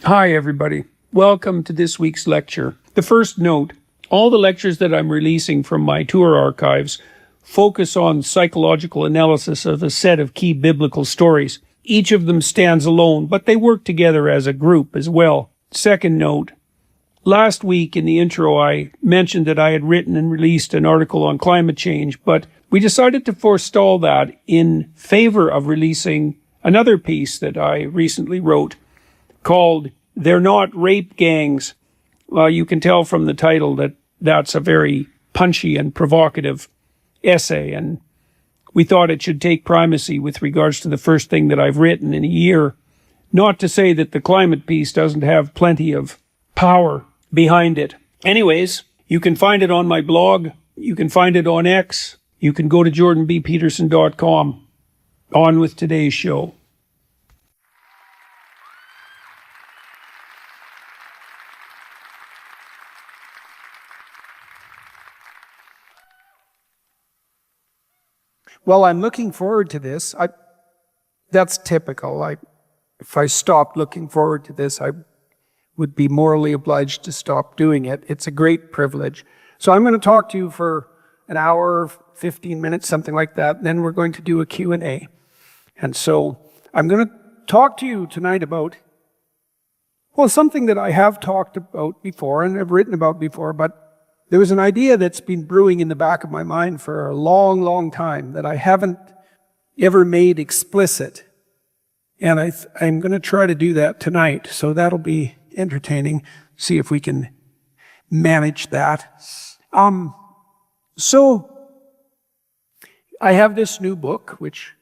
Hi, everybody. Welcome to this week's lecture. The first note, all the lectures that I'm releasing from my tour archives focus on psychological analysis of a set of key biblical stories. Each of them stands alone, but they work together as a group as well. Second note, last week in the intro I mentioned that I had written and released an article on climate change, but we decided to forestall that in favor of releasing another piece that I recently wrote called "They're Not Rape Gangs." Well, you can tell from the title that that's a very punchy and provocative essay, and we thought it should take primacy with regards to the first thing that I've written in a year. Not to say that the climate piece doesn't have plenty of power behind it. Anyways, you can find it on my blog. You can find it on X. You can go to jordanbpeterson.com. On with today's show. Well, I'm looking forward to this. That's typical. If I stopped looking forward to this, I would be morally obliged to stop doing it. It's a great privilege. So I'm going to talk to you for an hour, 15 minutes, something like that. Then we're going to do a Q&A. And so I'm going to talk to you tonight about, well, something that I have talked about before and have written about before, but there was an idea that's been brewing in the back of my mind for a long, long time that I haven't ever made explicit. And I'm going to try to do that tonight. So that'll be entertaining. See if we can manage that. So I have this new book, which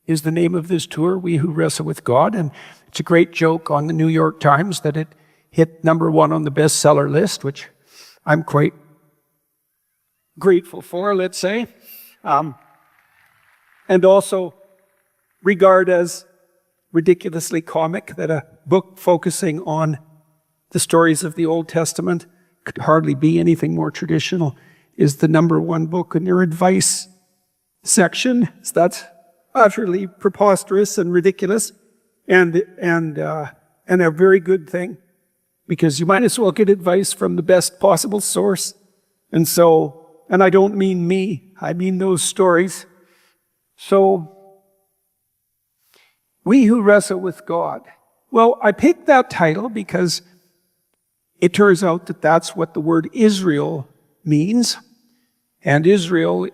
is the name of this tour, We Who Wrestle with God. And it's a great joke on the New York Times that it hit #1 on the bestseller list, which I'm quite grateful for, let's say, and also regard as ridiculously comic that a book focusing on the stories of the Old Testament could hardly be anything more traditional, is the #1 book in your advice section. So that's utterly preposterous and ridiculous, and a very good thing, because you might as well get advice from the best possible source. And I don't mean me, I mean those stories. So, We Who Wrestle with God. Well, I picked that title because it turns out that that's what the word Israel means. And Israel,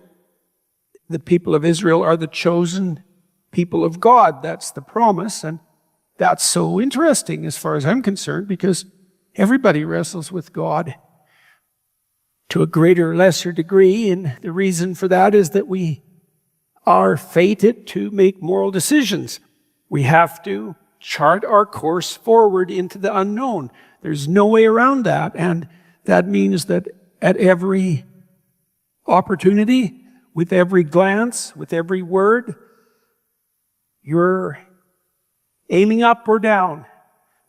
the people of Israel, are the chosen people of God. That's the promise. And that's so interesting as far as I'm concerned, because everybody wrestles with God to a greater or lesser degree, and the reason for that is that we are fated to make moral decisions. We have to chart our course forward into the unknown. There's no way around that, and that means that at every opportunity, with every glance, with every word, you're aiming up or down.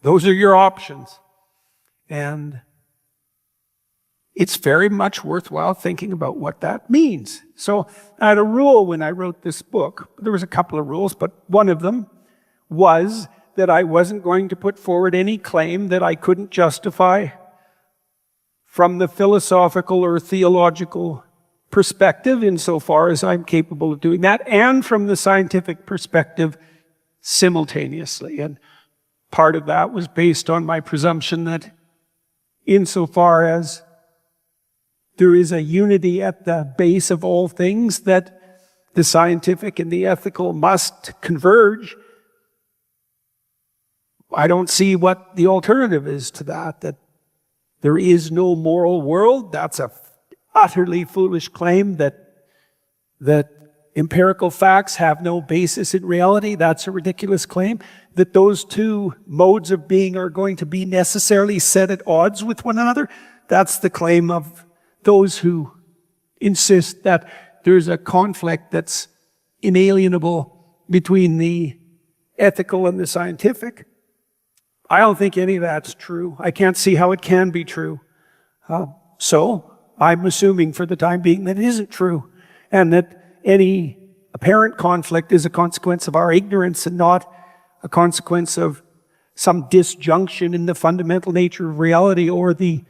Those are your options. And it's very much worthwhile thinking about what that means. So I had a rule when I wrote this book. There was a couple of rules, but one of them was that I wasn't going to put forward any claim that I couldn't justify from the philosophical or theological perspective, insofar as I'm capable of doing that, and from the scientific perspective simultaneously. And part of that was based on my presumption that insofar as there is a unity at the base of all things, that the scientific and the ethical must converge. I don't see what the alternative is to that there is no moral world. That's a utterly foolish claim, that empirical facts have no basis in reality. That's a ridiculous claim. That those two modes of being are going to be necessarily set at odds with one another. That's the claim of those who insist that there's a conflict that's inalienable between the ethical and the scientific. I don't think any of that's true. I can't see how it can be true. So I'm assuming for the time being that it isn't true, and that any apparent conflict is a consequence of our ignorance and not a consequence of some disjunction in the fundamental nature of reality or the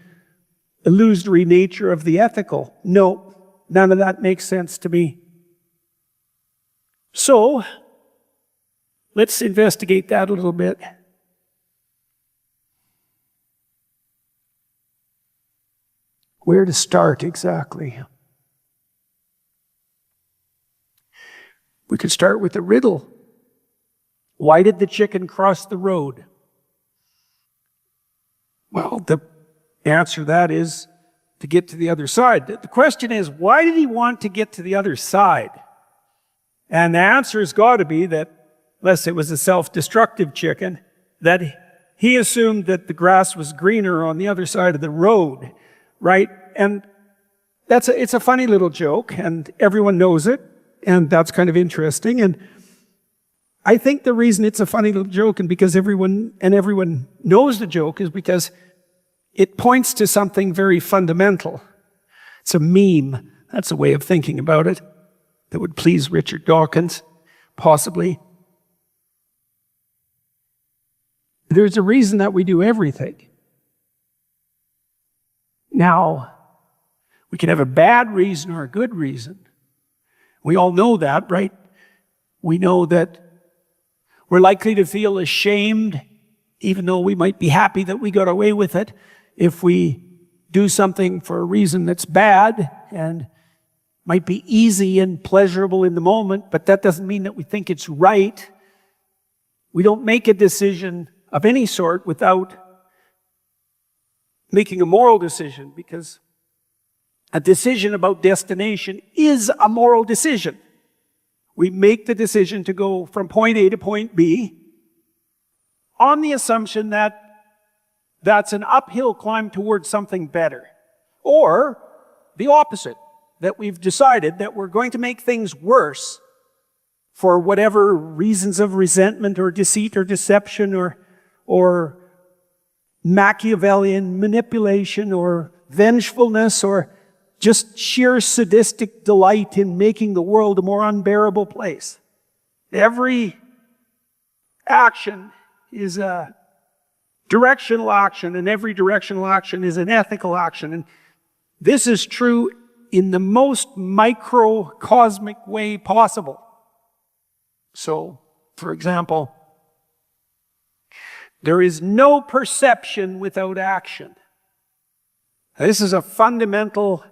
illusory nature of the ethical. No, none of that makes sense to me. So, let's investigate that a little bit. Where to start exactly? We could start with a riddle. Why did the chicken cross the road? Well, the answer to that is to get to the other side. The question is, why did he want to get to the other side? And the answer has got to be that, unless it was a self-destructive chicken, that he assumed that the grass was greener on the other side of the road, right? And it's a funny little joke, and everyone knows it, and that's kind of interesting. And I think the reason it's a funny little joke, and because everyone knows the joke, is because it points to something very fundamental. It's a meme. That's a way of thinking about it that would please Richard Dawkins, possibly. There's a reason that we do everything. Now, we can have a bad reason or a good reason. We all know that, right? We know that we're likely to feel ashamed, even though we might be happy that we got away with it, if we do something for a reason that's bad and might be easy and pleasurable in the moment, but that doesn't mean that we think it's right. We don't make a decision of any sort without making a moral decision, because a decision about destination is a moral decision. We make the decision to go from point A to point B on the assumption that that's an uphill climb towards something better. Or the opposite, that we've decided that we're going to make things worse for whatever reasons of resentment or deceit or deception or Machiavellian manipulation or vengefulness or just sheer sadistic delight in making the world a more unbearable place. Every action is a directional action, and every directional action is an ethical action. And this is true in the most microcosmic way possible. So, for example, there is no perception without action. This is a fundamental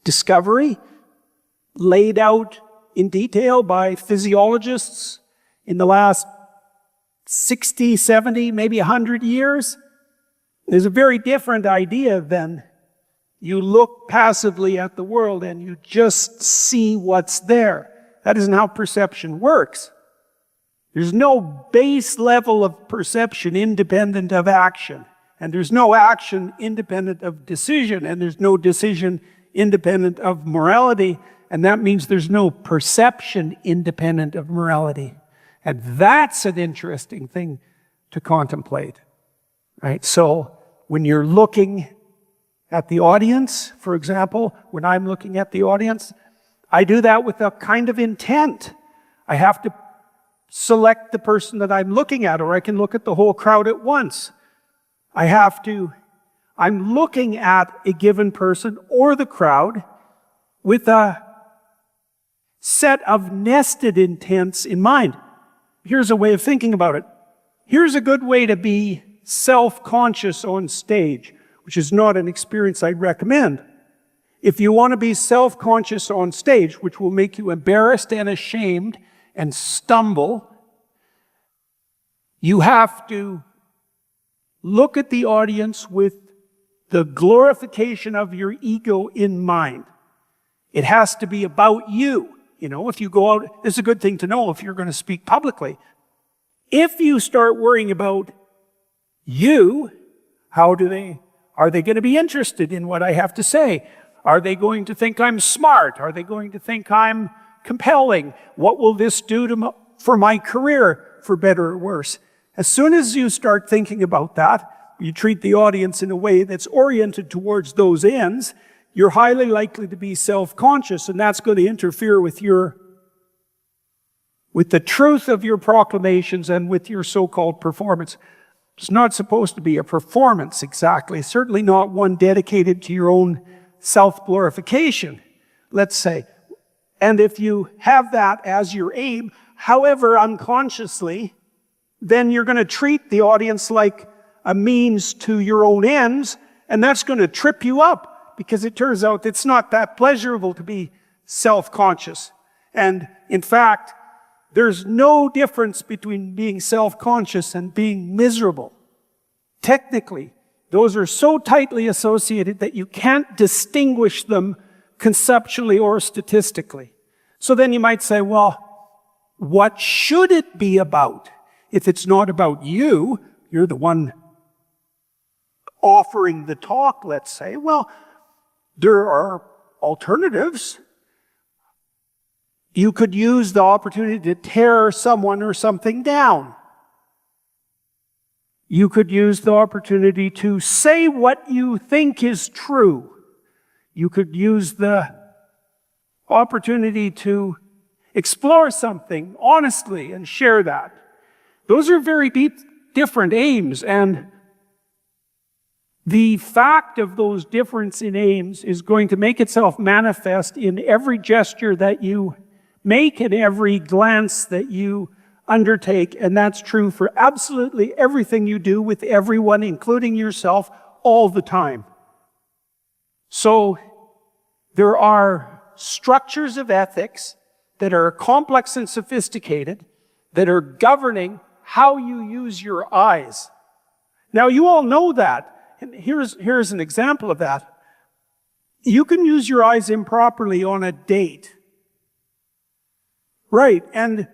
discovery laid out in detail by physiologists in the last 60, 70, maybe 100 years. There's a very different idea than you look passively at the world and you just see what's there. That isn't how perception works. There's no base level of perception independent of action. And there's no action independent of decision. And there's no decision independent of morality. And that means there's no perception independent of morality. And that's an interesting thing to contemplate, right? So when you're looking at the audience, for example, when I'm looking at the audience, I do that with a kind of intent. I have to select the person that I'm looking at, or I can look at the whole crowd at once. I'm looking at a given person or the crowd with a set of nested intents in mind. Here's a way of thinking about it. Here's a good way to be self-conscious on stage, which is not an experience I'd recommend. If you want to be self-conscious on stage, which will make you embarrassed and ashamed and stumble, you have to look at the audience with the glorification of your ego in mind. It has to be about you. You know, if you go out, it's a good thing to know if you're going to speak publicly. If you start worrying about you, are they going to be interested in what I have to say? Are they going to think I'm smart? Are they going to think I'm compelling? What will this do for my career, for better or worse? As soon as you start thinking about that, you treat the audience in a way that's oriented towards those ends, you're highly likely to be self-conscious, and that's going to interfere with the truth of your proclamations and with your so-called performance. It's not supposed to be a performance exactly, certainly not one dedicated to your own self-glorification, let's say. And if you have that as your aim, however unconsciously, then you're going to treat the audience like a means to your own ends, and that's going to trip you up, because it turns out it's not that pleasurable to be self-conscious. And in fact, there's no difference between being self-conscious and being miserable. Technically, those are so tightly associated that you can't distinguish them conceptually or statistically. So then you might say, well, what should it be about? If it's not about you, you're the one offering the talk, let's say, well, there are alternatives. You could use the opportunity to tear someone or something down. You could use the opportunity to say what you think is true. You could use the opportunity to explore something honestly and share that. Those are very different aims, and the fact of those difference in aims is going to make itself manifest in every gesture that you make and every glance that you undertake, and that's true for absolutely everything you do with everyone, including yourself, all the time. So there are structures of ethics that are complex and sophisticated that are governing how you use your eyes. Now, you all know that. And here's an example of that. You can use your eyes improperly on a date. Right, and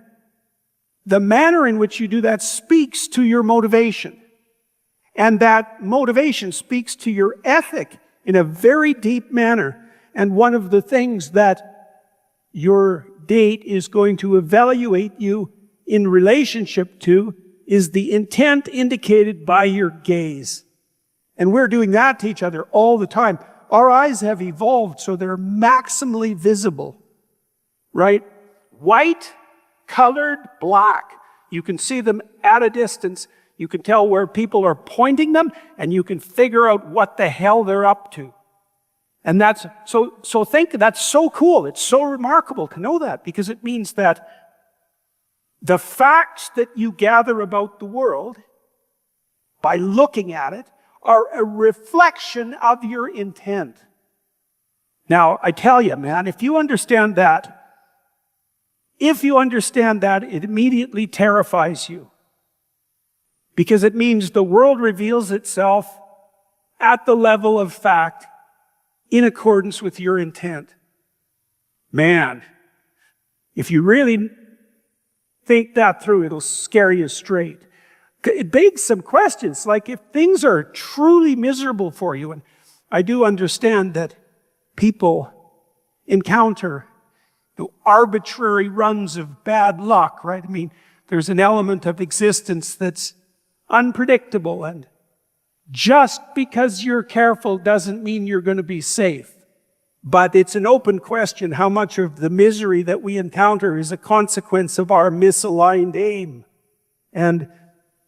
the manner in which you do that speaks to your motivation. And that motivation speaks to your ethic in a very deep manner. And one of the things that your date is going to evaluate you in relationship to is the intent indicated by your gaze. And we're doing that to each other all the time. Our eyes have evolved so they're maximally visible, right? White, colored, black. You can see them at a distance. You can tell where people are pointing them, and you can figure out what the hell they're up to. And that's, so think that's so cool. It's so remarkable to know that, because it means that the facts that you gather about the world by looking at it are a reflection of your intent. Now, I tell you, man, if you understand that, it immediately terrifies you. Because it means the world reveals itself at the level of fact in accordance with your intent. Man, if you really think that through, it'll scare you straight. It begs some questions, like if things are truly miserable for you, and I do understand that people encounter the arbitrary runs of bad luck, right? I mean, there's an element of existence that's unpredictable, and just because you're careful doesn't mean you're going to be safe. But it's an open question how much of the misery that we encounter is a consequence of our misaligned aim. And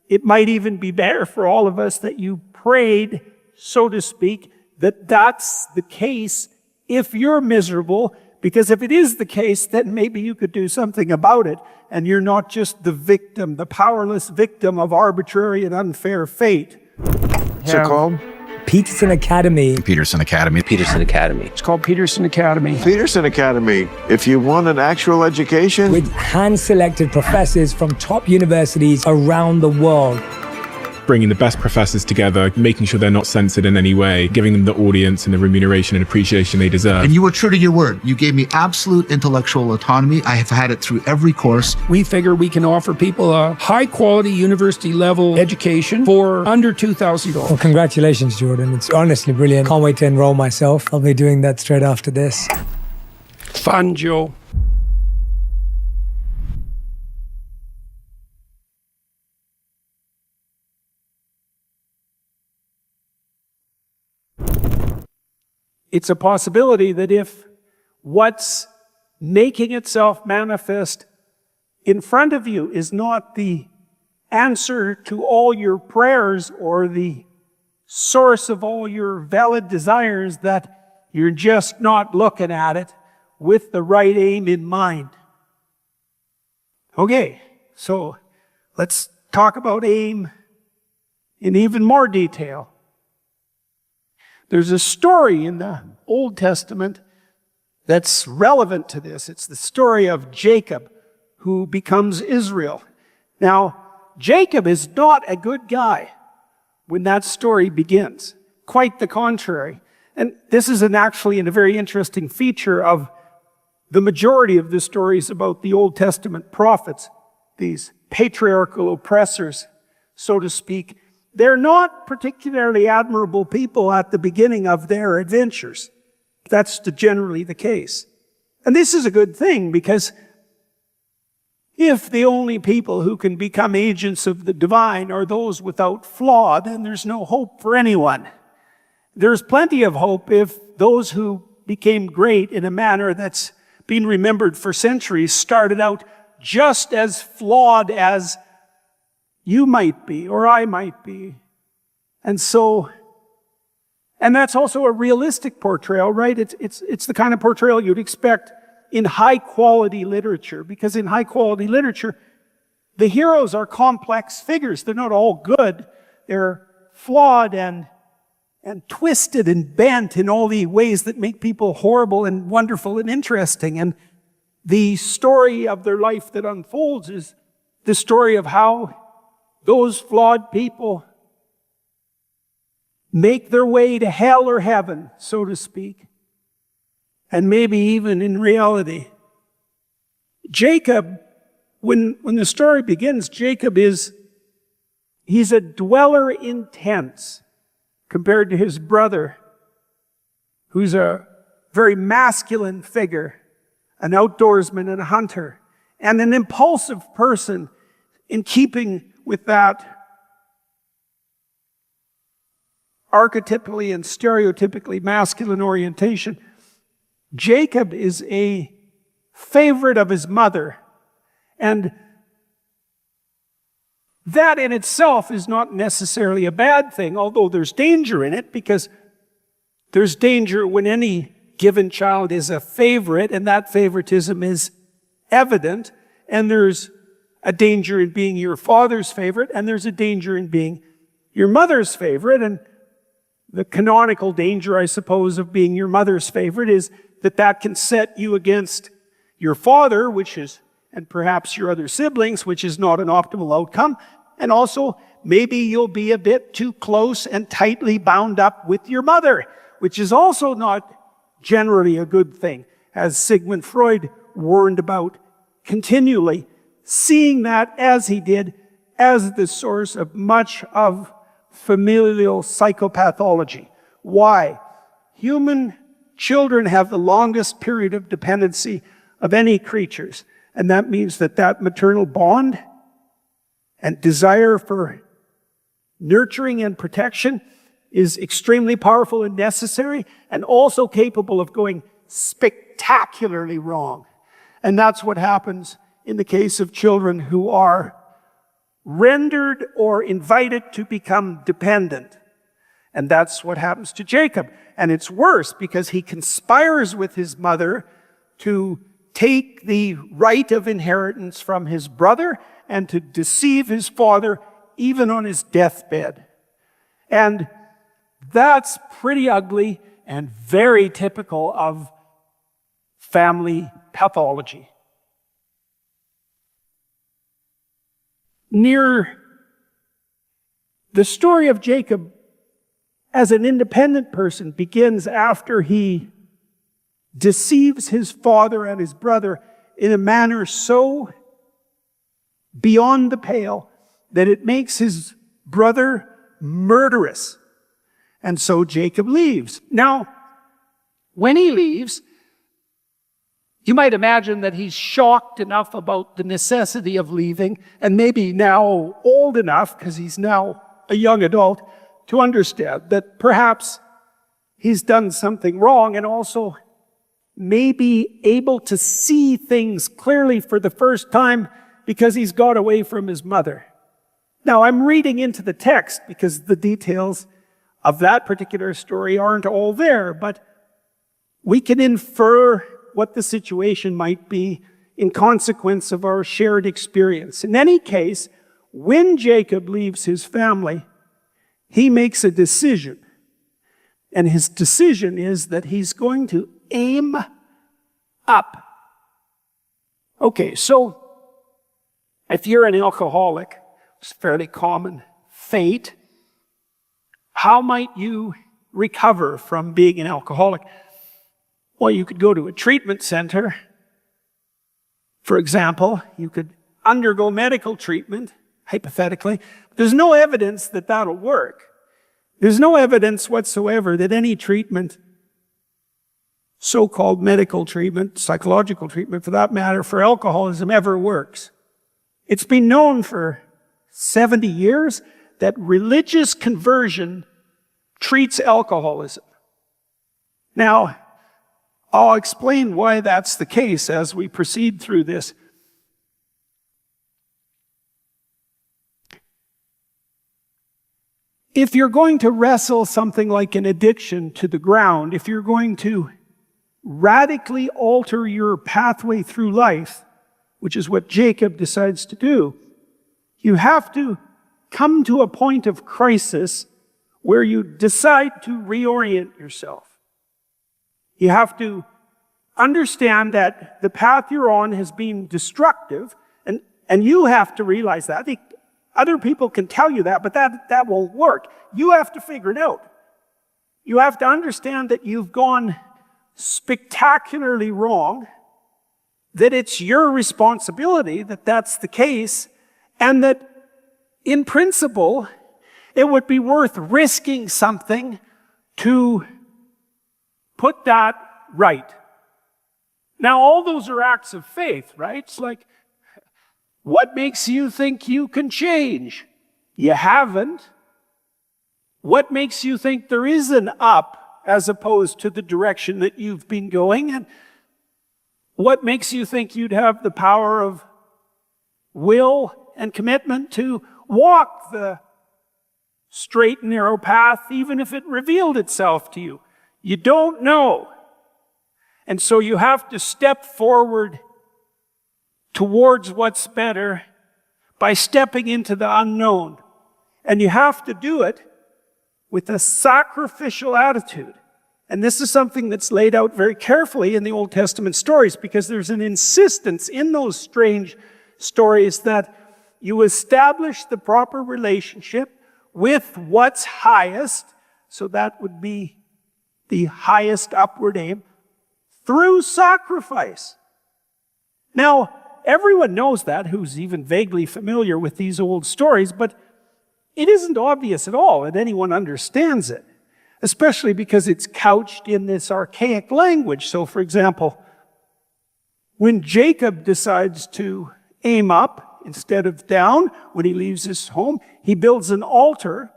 it might even be better for all of us that you prayed, so to speak, that that's the case if you're miserable, because if it is the case, then maybe you could do something about it, and you're not just the victim, the powerless victim of arbitrary and unfair fate. What's it called? Peterson Academy. Peterson Academy. Peterson Academy. It's called Peterson Academy. Peterson Academy. If you want an actual education. With hand-selected professors from top universities around the world. Bringing the best professors together, making sure they're not censored in any way, giving them the audience and the remuneration and appreciation they deserve. And you were true to your word. You gave me absolute intellectual autonomy. I have had it through every course. We figure we can offer people a high-quality university-level education for under $2,000. Well, congratulations, Jordan. It's honestly brilliant. Can't wait to enroll myself. I'll be doing that straight after this. Fun, Joe. It's a possibility that if what's making itself manifest in front of you is not the answer to all your prayers or the source of all your valid desires, that you're just not looking at it with the right aim in mind. Okay, so let's talk about aim in even more detail. There's a story in the Old Testament that's relevant to this. It's the story of Jacob, who becomes Israel. Now, Jacob is not a good guy when that story begins. Quite the contrary. And this is actually a very interesting feature of the majority of the stories about the Old Testament prophets, these patriarchal oppressors, so to speak. They're not particularly admirable people at the beginning of their adventures. That's generally the case. And this is a good thing, because if the only people who can become agents of the divine are those without flaw, then there's no hope for anyone. There's plenty of hope if those who became great in a manner that's been remembered for centuries started out just as flawed as you might be or I might be. And that's also a realistic portrayal, right? It's the kind of portrayal you'd expect in high-quality literature, because in high-quality literature, the heroes are complex figures. They're not all good. They're flawed and twisted and bent in all the ways that make people horrible and wonderful and interesting. And the story of their life that unfolds is the story of how those flawed people make their way to hell or heaven, so to speak. And maybe even in reality. Jacob, when the story begins, Jacob he's a dweller in tents compared to his brother, who's a very masculine figure, an outdoorsman and a hunter, and an impulsive person in keeping with that archetypally and stereotypically masculine orientation. Jacob is a favorite of his mother, and that in itself is not necessarily a bad thing, although there's danger in it, because there's danger when any given child is a favorite, and that favoritism is evident, and there's a danger in being your father's favorite, and there's a danger in being your mother's favorite. And the canonical danger, I suppose, of being your mother's favorite is that can set you against your father, and perhaps your other siblings, which is not an optimal outcome. And also, maybe you'll be a bit too close and tightly bound up with your mother, which is also not generally a good thing, as Sigmund Freud warned about continually, seeing that, as he did, as the source of much of familial psychopathology. Why? Human children have the longest period of dependency of any creatures, and that means that maternal bond and desire for nurturing and protection is extremely powerful and necessary, and also capable of going spectacularly wrong. And that's what happens in the case of children who are rendered or invited to become dependent. And that's what happens to Jacob. And it's worse, because he conspires with his mother to take the right of inheritance from his brother and to deceive his father even on his deathbed. And that's pretty ugly and very typical of family pathology. Near the story of Jacob as an independent person begins after he deceives his father and his brother in a manner so beyond the pale that it makes his brother murderous. And so Jacob leaves. Now, when he leaves, you might imagine that he's shocked enough about the necessity of leaving, and maybe now old enough, because he's now a young adult, to understand that perhaps he's done something wrong, and also maybe able to see things clearly for the first time because he's got away from his mother. Now, I'm reading into the text because the details of that particular story aren't all there, but we can infer what the situation might be in consequence of our shared experience. In any case, when Jacob leaves his family, he makes a decision. And his decision is that he's going to aim up. Okay, so if you're an alcoholic, it's a fairly common fate. How might you recover from being an alcoholic? Well, you could go to a treatment center. For example, you could undergo medical treatment, hypothetically. There's no evidence that that'll work. There's no evidence whatsoever that any treatment, so-called medical treatment, psychological treatment for that matter, for alcoholism ever works. It's been known for 70 years that religious conversion treats alcoholism. Now, I'll explain why that's the case as we proceed through this. If you're going to wrestle something like an addiction to the ground, if you're going to radically alter your pathway through life, which is what Jacob decides to do, you have to come to a point of crisis where you decide to reorient yourself. You have to understand that the path you're on has been destructive, and you have to realize that. Other people can tell you that, but that won't work. You have to figure it out. You have to understand that you've gone spectacularly wrong, that it's your responsibility that that's the case, and that in principle, it would be worth risking something to put that right. Now, all those are acts of faith, right? It's like, what makes you think you can change? You haven't. What makes you think there is an up as opposed to the direction that you've been going? And what makes you think you'd have the power of will and commitment to walk the straight and narrow path, even if it revealed itself to you? You don't know. And so you have to step forward towards what's better by stepping into the unknown. And you have to do it with a sacrificial attitude. And this is something that's laid out very carefully in the Old Testament stories, because there's an insistence in those strange stories that you establish the proper relationship with what's highest, so that would be the highest upward aim, through sacrifice. Now, everyone knows that, who's even vaguely familiar with these old stories, but it isn't obvious at all that anyone understands it, especially because it's couched in this archaic language. So, for example, when Jacob decides to aim up instead of down, when he leaves his home, he builds an altar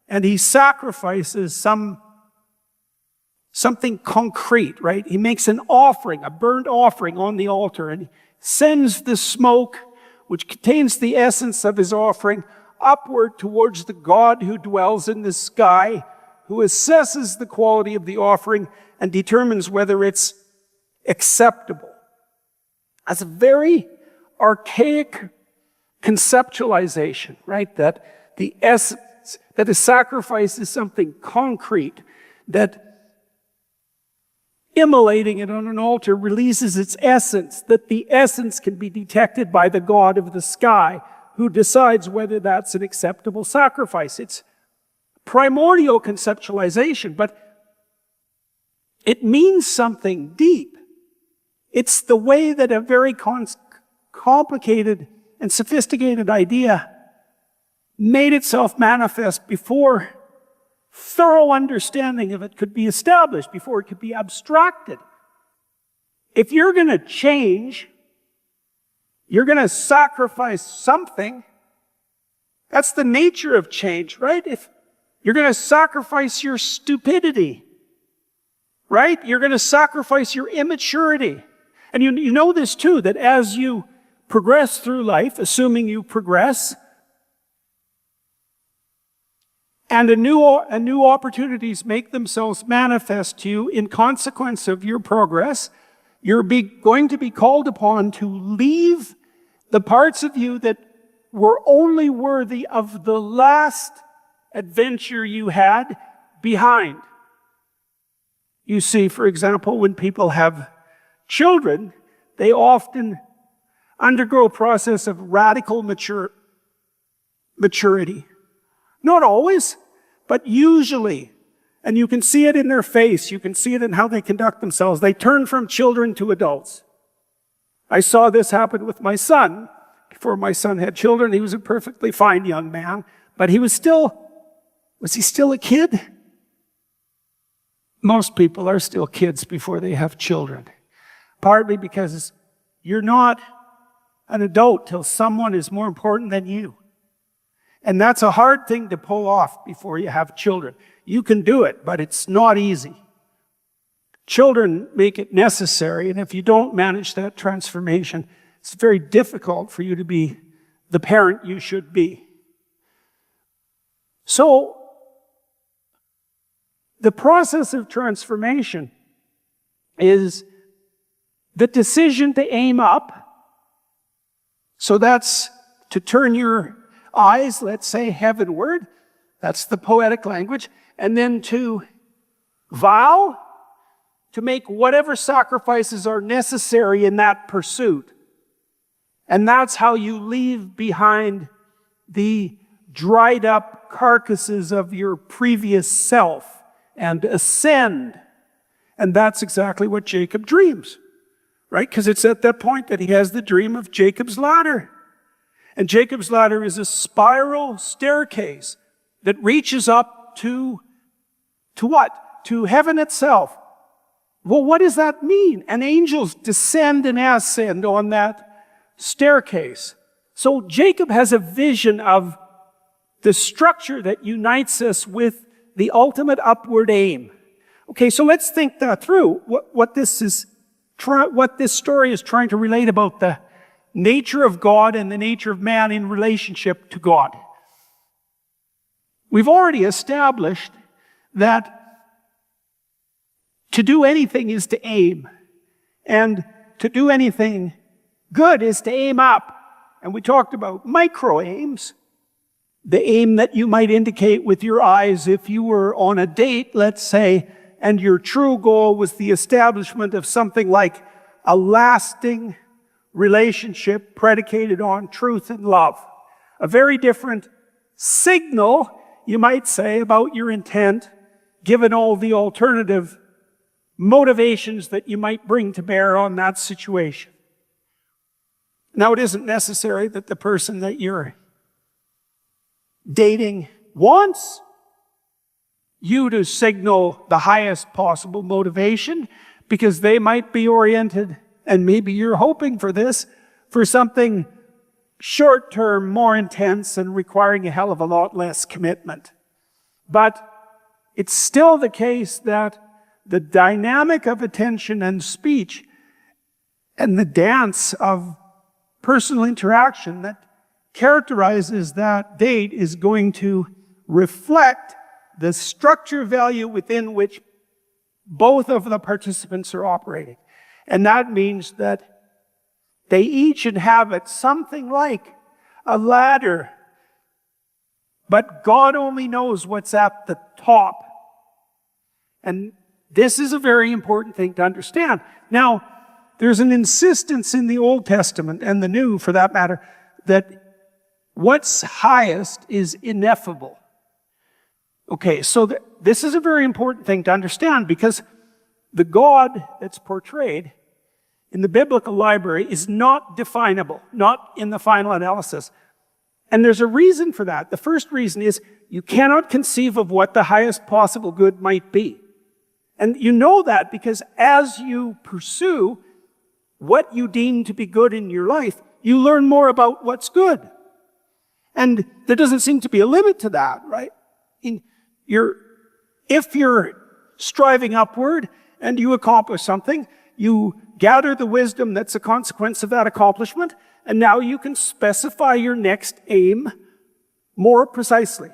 and he sacrifices something concrete, right? He makes an offering, a burnt offering on the altar, and he sends the smoke, which contains the essence of his offering, upward towards the God who dwells in the sky, who assesses the quality of the offering and determines whether it's acceptable. That's a very archaic conceptualization, right? That the essence, that a sacrifice is something concrete, that immolating it on an altar releases its essence, that the essence can be detected by the God of the sky, who decides whether that's an acceptable sacrifice. It's primordial conceptualization, but it means something deep. It's the way that a very complicated and sophisticated idea made itself manifest before thorough understanding of it could be established, before it could be abstracted. If you're going to change, you're going to sacrifice something. That's the nature of change, right? If you're going to sacrifice your stupidity, right? You're going to sacrifice your immaturity. And you know this too, that as you progress through life, assuming you progress, And new opportunities make themselves manifest to you in consequence of your progress. You're going to be called upon to leave the parts of you that were only worthy of the last adventure you had behind. You see, for example, when people have children, they often undergo a process of radical maturity. Not always, but usually. And you can see it in their face. You can see it in how they conduct themselves. They turn from children to adults. I saw this happen with my son. Before my son had children, he was a perfectly fine young man, but he was he still a kid? Most people are still kids before they have children. Partly because you're not an adult till someone is more important than you. And that's a hard thing to pull off before you have children. You can do it, but it's not easy. Children make it necessary, and if you don't manage that transformation, it's very difficult for you to be the parent you should be. So, the process of transformation is the decision to aim up. So that's to turn your eyes, let's say, heavenward. That's the poetic language. And then to vow to make whatever sacrifices are necessary in that pursuit. And that's how you leave behind the dried up carcasses of your previous self and ascend. And that's exactly what Jacob dreams, right? Because it's at that point that he has the dream of Jacob's ladder. And Jacob's ladder is a spiral staircase that reaches up to what? To heaven itself. Well, what does that mean? And angels descend and ascend on that staircase. So Jacob has a vision of the structure that unites us with the ultimate upward aim. Okay, so let's think that through. What this story is trying to relate about the nature of God and the nature of man in relationship to God. We've already established that to do anything is to aim, and to do anything good is to aim up. And we talked about micro aims, the aim that you might indicate with your eyes if you were on a date, let's say, and your true goal was the establishment of something like a lasting relationship predicated on truth and love. A very different signal, you might say, about your intent, given all the alternative motivations that you might bring to bear on that situation. Now, it isn't necessary that the person that you're dating wants you to signal the highest possible motivation, because they might be oriented, and maybe you're hoping for this, for something short-term, more intense, and requiring a hell of a lot less commitment. But it's still the case that the dynamic of attention and speech and the dance of personal interaction that characterizes that date is going to reflect the structure value within which both of the participants are operating. And that means that they each inhabit something like a ladder, but God only knows what's at the top. And this is a very important thing to understand. Now, there's an insistence in the Old Testament, and the New for that matter, that what's highest is ineffable. Okay, so this is a very important thing to understand, because the God that's portrayed in the biblical library is not definable, not in the final analysis. And there's a reason for that. The first reason is you cannot conceive of what the highest possible good might be. And you know that because as you pursue what you deem to be good in your life, you learn more about what's good. And there doesn't seem to be a limit to that, right? If you're striving upward and you accomplish something, you gather the wisdom that's a consequence of that accomplishment, and now you can specify your next aim more precisely.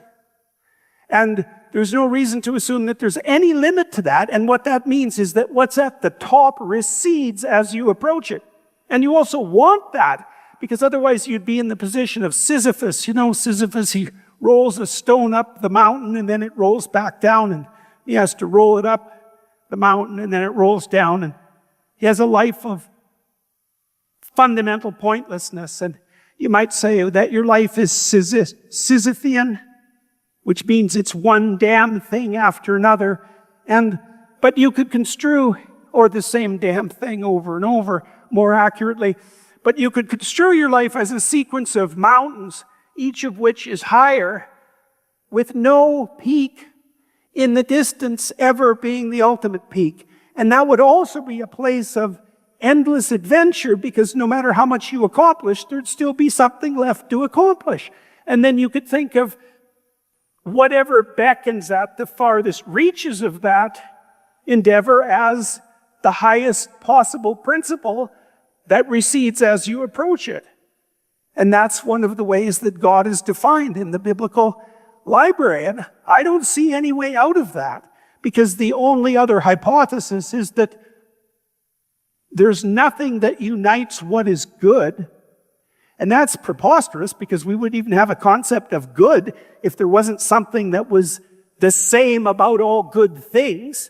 And there's no reason to assume that there's any limit to that. And what that means is that what's at the top recedes as you approach it. And you also want that, because otherwise you'd be in the position of Sisyphus. You know, Sisyphus, he rolls a stone up the mountain and then it rolls back down, and he has to roll it up the mountain and then it rolls down, and he has a life of fundamental pointlessness. And you might say that your life is Sisyphean, which means it's one damn thing after another. But you could construe, or the same damn thing over and over, more accurately, but you could construe your life as a sequence of mountains, each of which is higher, with no peak in the distance ever being the ultimate peak. And that would also be a place of endless adventure, because no matter how much you accomplish, there'd still be something left to accomplish. And then you could think of whatever beckons at the farthest reaches of that endeavor as the highest possible principle that recedes as you approach it. And that's one of the ways that God is defined in the biblical library. And I don't see any way out of that, because the only other hypothesis is that there's nothing that unites what is good. And that's preposterous, because we wouldn't even have a concept of good if there wasn't something that was the same about all good things.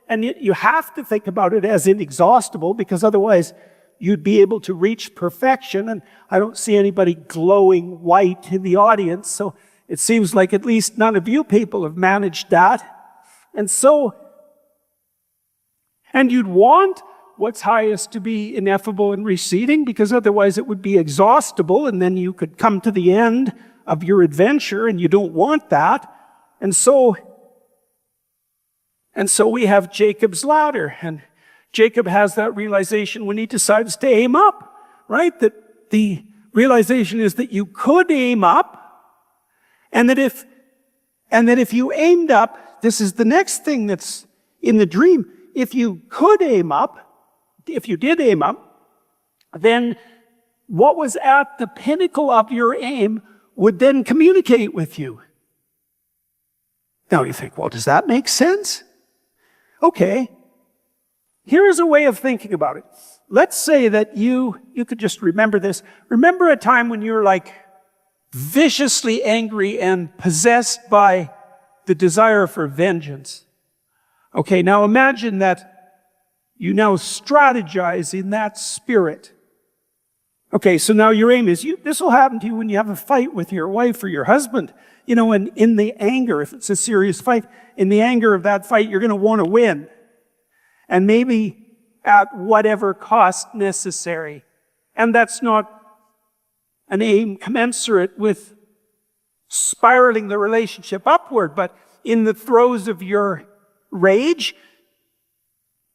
And you have to think about it as inexhaustible, because otherwise you'd be able to reach perfection. And I don't see anybody glowing white in the audience, so it seems like at least none of you people have managed that. And you'd want what's highest to be ineffable and receding, because otherwise it would be exhaustible, and then you could come to the end of your adventure, and you don't want that. And so we have Jacob's ladder, and Jacob has that realization when he decides to aim up, right? That the realization is that you could aim up, and that if you aimed up, this is the next thing that's in the dream. If you could aim up, if you did aim up, then what was at the pinnacle of your aim would then communicate with you. Now you think, well, does that make sense? Okay. Here's a way of thinking about it. Let's say that you could just remember this. Remember a time when you were like viciously angry and possessed by the desire for vengeance. Okay, now imagine that you now strategize in that spirit. Okay, so now your aim is, this will happen to you when you have a fight with your wife or your husband. You know, and in the anger, if it's a serious fight, in the anger of that fight, you're going to want to win. And maybe at whatever cost necessary. And that's not an aim commensurate with spiraling the relationship upward, but in the throes of your rage,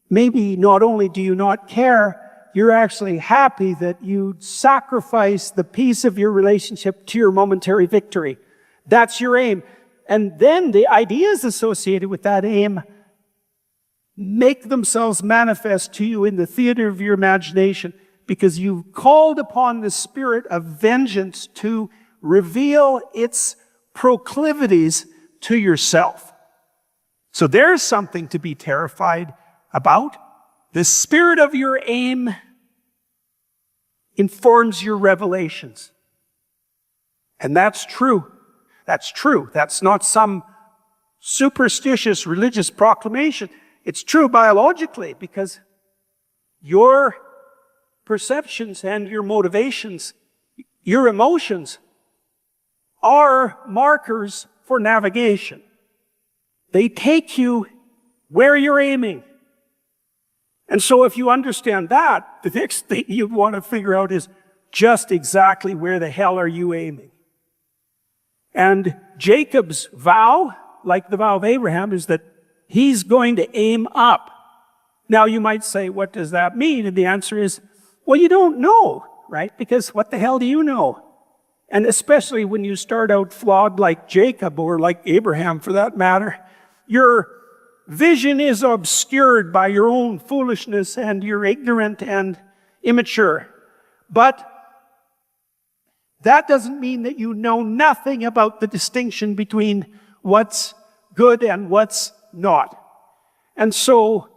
maybe not only do you not care, you're actually happy that you sacrifice the peace of your relationship to your momentary victory. That's your aim. And then the ideas associated with that aim make themselves manifest to you in the theater of your imagination, because you've called upon the spirit of vengeance to reveal its proclivities to yourself. So there's something to be terrified about. The spirit of your aim informs your revelations. And that's true. That's true. That's not some superstitious religious proclamation. It's true biologically, because your perceptions and your motivations, your emotions, are markers for navigation. They take you where you're aiming. And so if you understand that, the next thing you want to figure out is just exactly where the hell are you aiming? And Jacob's vow, like the vow of Abraham, is that he's going to aim up. Now you might say, what does that mean? And the answer is, well, you don't know, right? Because what the hell do you know? And especially when you start out flawed like Jacob, or like Abraham for that matter, your vision is obscured by your own foolishness, and you're ignorant and immature. But that doesn't mean that you know nothing about the distinction between what's good and what's not. And so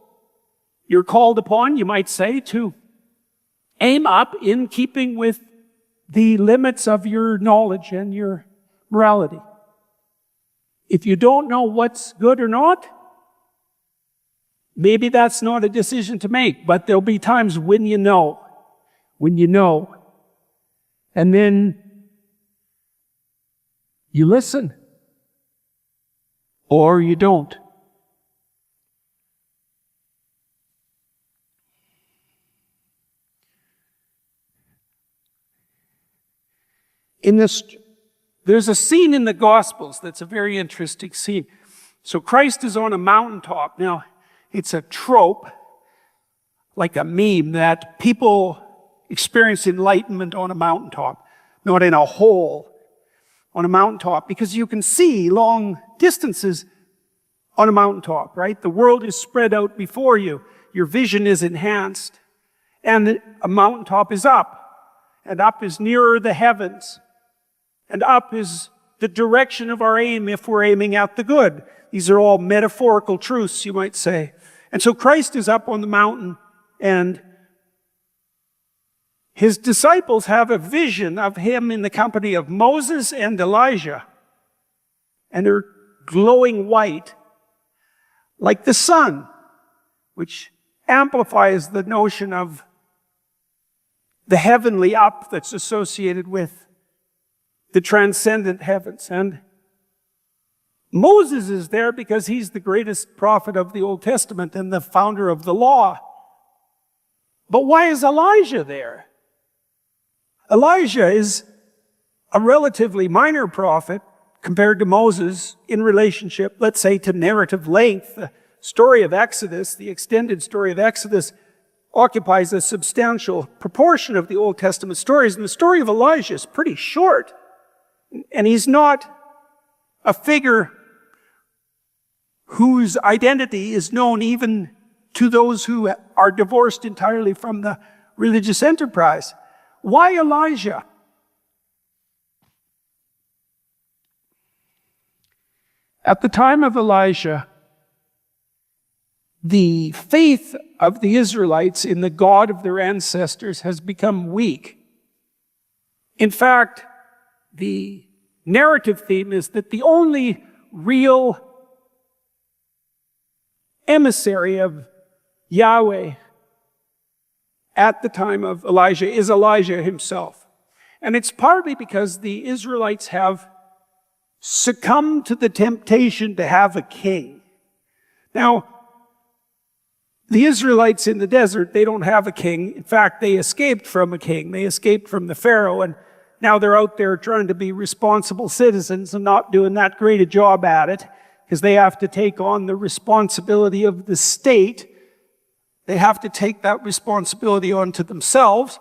you're called upon, you might say, to aim up in keeping with the limits of your knowledge and your morality. If you don't know what's good or not, maybe that's not a decision to make, but there'll be times when you know. And then you listen. Or you don't. There's a scene in the Gospels that's a very interesting scene. So Christ is on a mountaintop. Now, it's a trope, like a meme, that people experience enlightenment on a mountaintop, not in a hole, on a mountaintop, because you can see long distances on a mountaintop, right? The world is spread out before you. Your vision is enhanced. And a mountaintop is up. And up is nearer the heavens. And up is the direction of our aim if we're aiming at the good. These are all metaphorical truths, you might say. And so Christ is up on the mountain, and his disciples have a vision of him in the company of Moses and Elijah. And they're glowing white, like the sun, which amplifies the notion of the heavenly up that's associated with the transcendent heavens. And Moses is there because he's the greatest prophet of the Old Testament and the founder of the law. But why is Elijah there? Elijah is a relatively minor prophet compared to Moses in relationship, let's say, to narrative length. The story of Exodus, the extended story of Exodus, occupies a substantial proportion of the Old Testament stories, and the story of Elijah is pretty short. And he's not a figure whose identity is known even to those who are divorced entirely from the religious enterprise. Why Elijah? At the time of Elijah, the faith of the Israelites in the God of their ancestors has become weak. In fact, the narrative theme is that the only real emissary of Yahweh at the time of Elijah is Elijah himself. And it's partly because the Israelites have succumbed to the temptation to have a king. Now, the Israelites in the desert, they don't have a king. In fact, they escaped from a king. They escaped from the Pharaoh, and now they're out there trying to be responsible citizens and not doing that great a job at it because they have to take on the responsibility of the state. They have to take that responsibility onto themselves,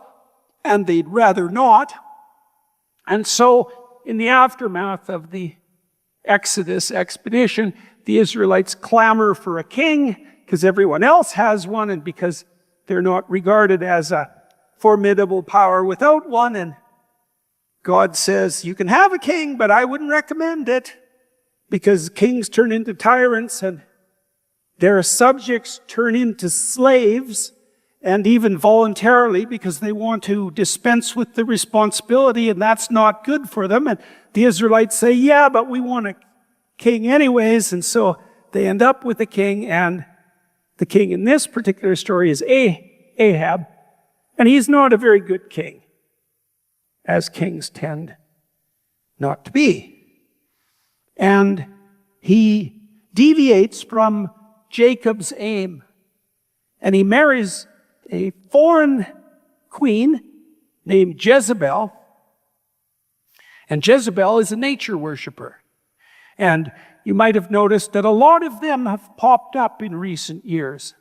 and they'd rather not. And so, in the aftermath of the Exodus expedition, the Israelites clamor for a king because everyone else has one and because they're not regarded as a formidable power without one. And God says, you can have a king, but I wouldn't recommend it because kings turn into tyrants and their subjects turn into slaves, and even voluntarily because they want to dispense with the responsibility, and that's not good for them. And the Israelites say, yeah, but we want a king anyways. And so they end up with a king, and the king in this particular story is Ahab. And he's not a very good king, as kings tend not to be. And he deviates from Jacob's aim, and he marries a foreign queen named Jezebel. And Jezebel is a nature worshiper. And you might have noticed that a lot of them have popped up in recent years.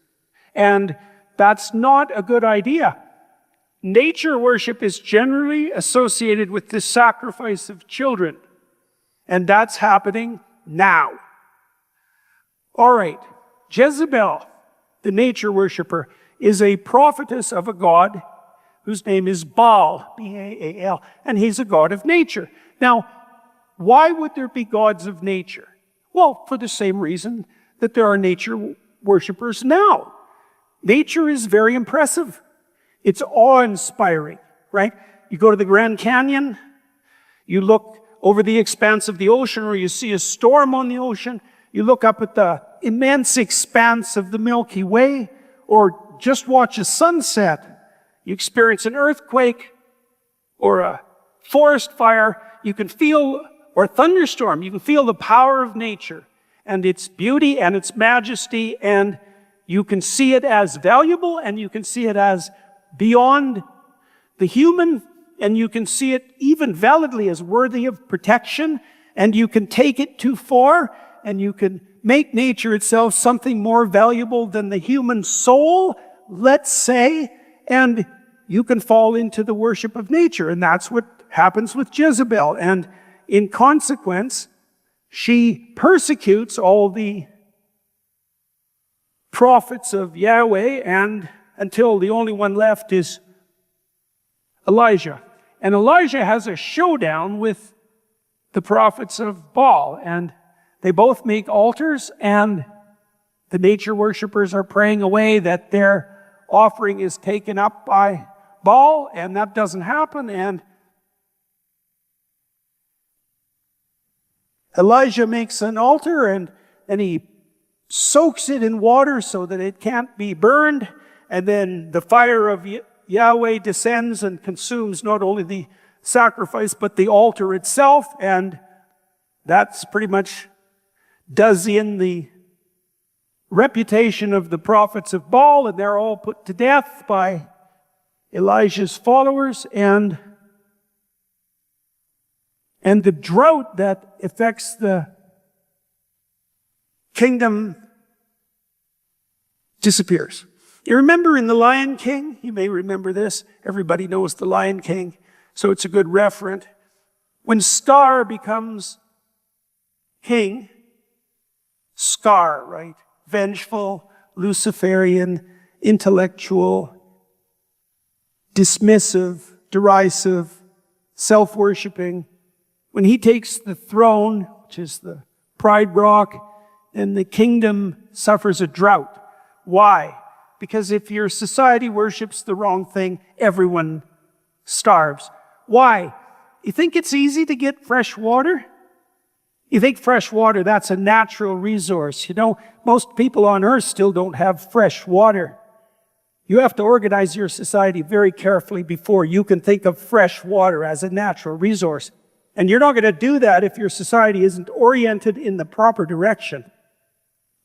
And that's not a good idea. Nature worship is generally associated with the sacrifice of children. And that's happening now. All right, Jezebel, the nature worshiper, is a prophetess of a god whose name is Baal, B-A-A-L, and he's a god of nature. Now, why would there be gods of nature? Well, for the same reason that there are nature worshippers now. Nature is very impressive. It's awe-inspiring, right? You go to the Grand Canyon, you look over the expanse of the ocean, or you see a storm on the ocean, you look up at the immense expanse of the Milky Way, or just watch a sunset. You experience an earthquake, or a forest fire, you can feel, or a thunderstorm, you can feel the power of nature, and its beauty and its majesty, and you can see it as valuable, and you can see it as beyond the human, and you can see it even validly as worthy of protection, and you can take it too far, and you can make nature itself something more valuable than the human soul, let's say, and you can fall into the worship of nature. And that's what happens with Jezebel. And in consequence, she persecutes all the prophets of Yahweh, and until the only one left is Elijah. And Elijah has a showdown with the prophets of Baal, and they both make altars, and the nature worshippers are praying away that their offering is taken up by Baal, and that doesn't happen, and Elijah makes an altar, and he soaks it in water so that it can't be burned, and then the fire of Yahweh descends and consumes not only the sacrifice, but the altar itself, and that's pretty much does in the reputation of the prophets of Baal, and they're all put to death by Elijah's followers, and the drought that affects the kingdom disappears. You remember in The Lion King, you may remember this, everybody knows The Lion King, so it's a good referent. When Scar becomes king, Scar, right? Vengeful, Luciferian, intellectual, dismissive, derisive, self-worshipping. When he takes the throne, which is the Pride Rock, and the kingdom suffers a drought. Why? Because if your society worships the wrong thing, everyone starves. Why? You think it's easy to get fresh water? You think fresh water, that's a natural resource. You know, most people on earth still don't have fresh water. You have to organize your society very carefully before you can think of fresh water as a natural resource. And you're not going to do that if your society isn't oriented in the proper direction.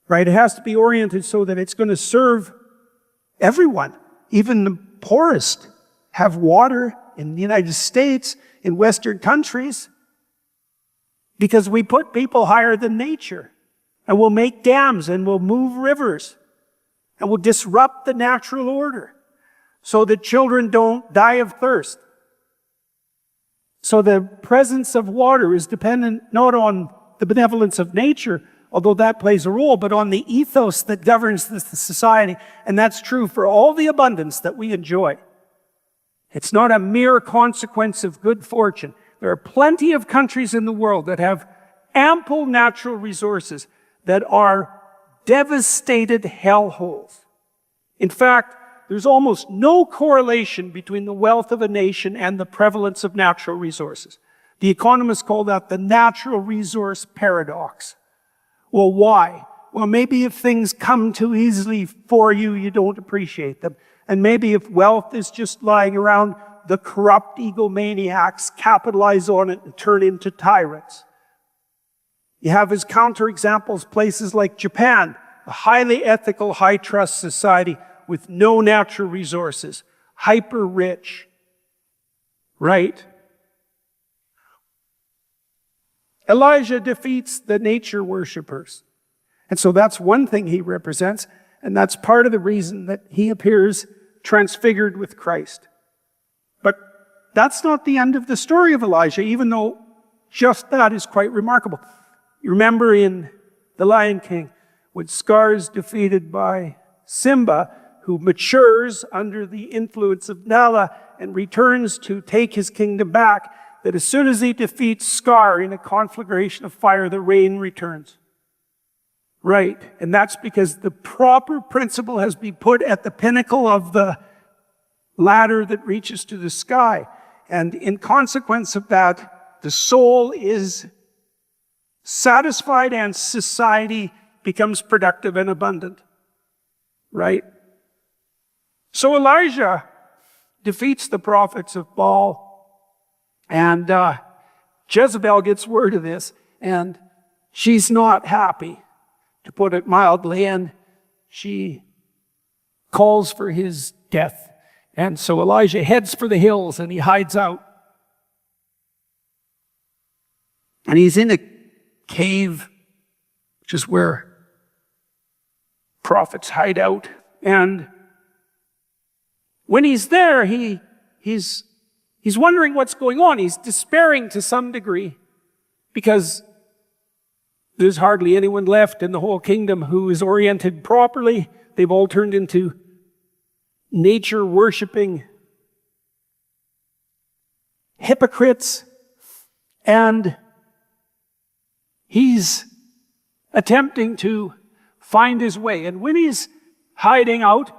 Right? It has to be oriented so that it's going to serve everyone. Even the poorest have water in the United States, in Western countries, because we put people higher than nature. And we'll make dams, and we'll move rivers, and we'll disrupt the natural order so that children don't die of thirst. So the presence of water is dependent not on the benevolence of nature, although that plays a role, but on the ethos that governs the society. And that's true for all the abundance that we enjoy. It's not a mere consequence of good fortune. There are plenty of countries in the world that have ample natural resources that are devastated hellholes. In fact, there's almost no correlation between the wealth of a nation and the prevalence of natural resources. The economists call that the natural resource paradox. Well, why? Well, maybe if things come too easily for you, you don't appreciate them. And maybe if wealth is just lying around, the corrupt egomaniacs capitalize on it and turn into tyrants. You have as counterexamples places like Japan, a highly ethical, high-trust society with no natural resources, hyper-rich, right? Elijah defeats the nature worshippers. And so that's one thing he represents, and that's part of the reason that he appears transfigured with Christ. But that's not the end of the story of Elijah, even though just that is quite remarkable. You remember in The Lion King, when Scar is defeated by Simba, who matures under the influence of Nala and returns to take his kingdom back, that as soon as he defeats Scar in a conflagration of fire, the rain returns. Right. And that's because the proper principle has been put at the pinnacle of the ladder that reaches to the sky. And in consequence of that, the soul is satisfied and society becomes productive and abundant. Right? So Elijah defeats the prophets of Baal, and Jezebel gets word of this, and she's not happy, to put it mildly, and she calls for his death. And so Elijah heads for the hills and he hides out. And he's in a cave, which is where prophets hide out. And when he's there, he's wondering what's going on. He's despairing to some degree because there's hardly anyone left in the whole kingdom who is oriented properly. They've all turned into nature-worshipping hypocrites. And he's attempting to find his way. And when he's hiding out,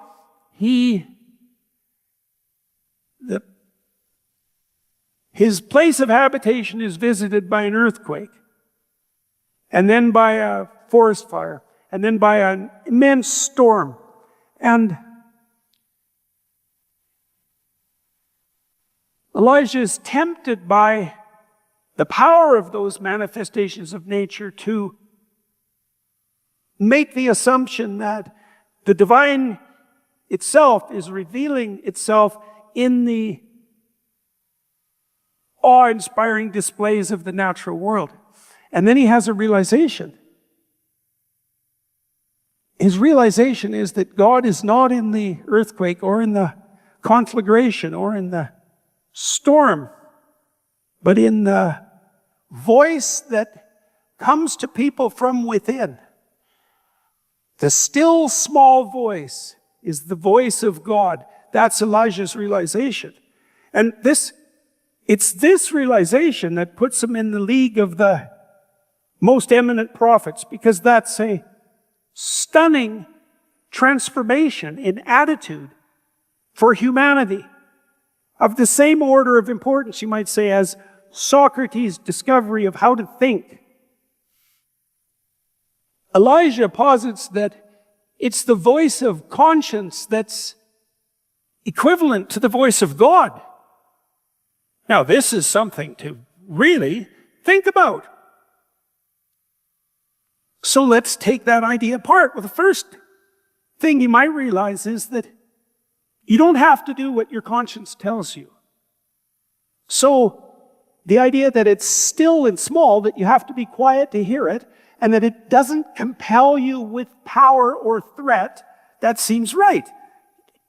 his place of habitation is visited by an earthquake, and then by a forest fire, and then by an immense storm. And Elijah is tempted by the power of those manifestations of nature to make the assumption that the divine itself is revealing itself in the awe-inspiring displays of the natural world. And then he has a realization. His realization is that God is not in the earthquake or in the conflagration or in the storm, but in the voice that comes to people from within. The still small voice is the voice of God. That's Elijah's realization. And it's this realization that puts him in the league of the most eminent prophets, because that's a stunning transformation in attitude for humanity of the same order of importance, you might say, as Socrates' discovery of how to think. Elijah posits that it's the voice of conscience that's equivalent to the voice of God. Now, this is something to really think about. So let's take that idea apart. Well, the first thing you might realize is that you don't have to do what your conscience tells you. So the idea that it's still and small, that you have to be quiet to hear it, and that it doesn't compel you with power or threat, that seems right.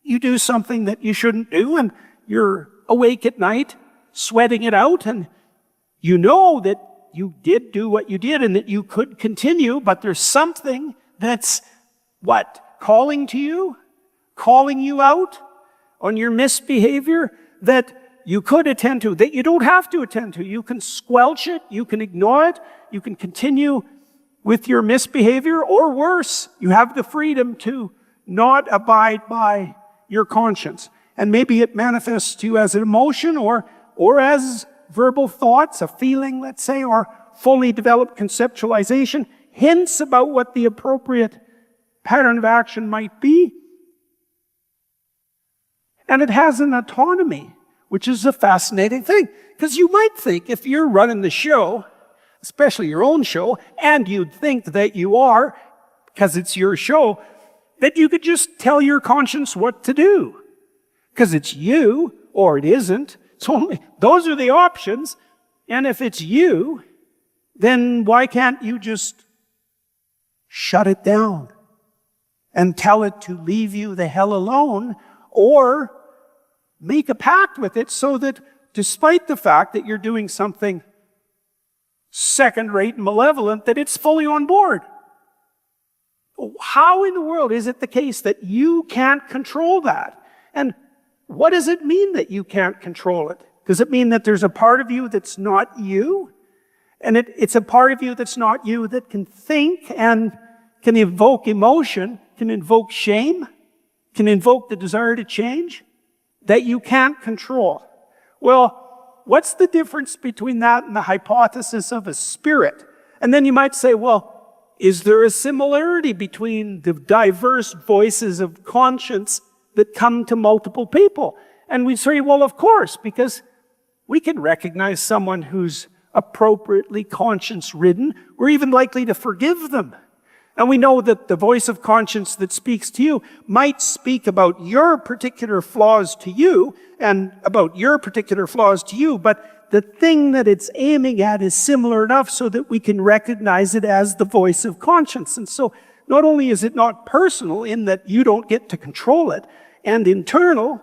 You do something that you shouldn't do, and you're awake at night, sweating it out, and you know that you did do what you did and that you could continue, but there's something that's, calling to you? Calling you out on your misbehavior that you could attend to, that you don't have to attend to. You can squelch it, you can ignore it, you can continue with your misbehavior, or worse, you have the freedom to not abide by your conscience. And maybe it manifests to you as an emotion or as verbal thoughts, a feeling, let's say, or fully developed conceptualization, hints about what the appropriate pattern of action might be. And it has an autonomy, which is a fascinating thing. Because you might think, if you're running the show, especially your own show, and you'd think that you are, because it's your show, that you could just tell your conscience what to do. Because it's you, or it isn't. Those are the options. And if it's you, then why can't you just shut it down and tell it to leave you the hell alone, or make a pact with it so that despite the fact that you're doing something second-rate and malevolent, that it's fully on board? How in the world is it the case that you can't control that? And what does it mean that you can't control it? Does it mean that there's a part of you that's not you? And it's a part of you that's not you that can think and can evoke emotion, can invoke shame, can invoke the desire to change, that you can't control. Well, what's the difference between that and the hypothesis of a spirit? And then you might say, well, is there a similarity between the diverse voices of conscience that come to multiple people? And we say, well, of course, because we can recognize someone who's appropriately conscience-ridden. We're even likely to forgive them. And we know that the voice of conscience that speaks to you might speak about your particular flaws to you and about your particular flaws to you, but the thing that it's aiming at is similar enough so that we can recognize it as the voice of conscience. And so not only is it not personal in that you don't get to control it and internal,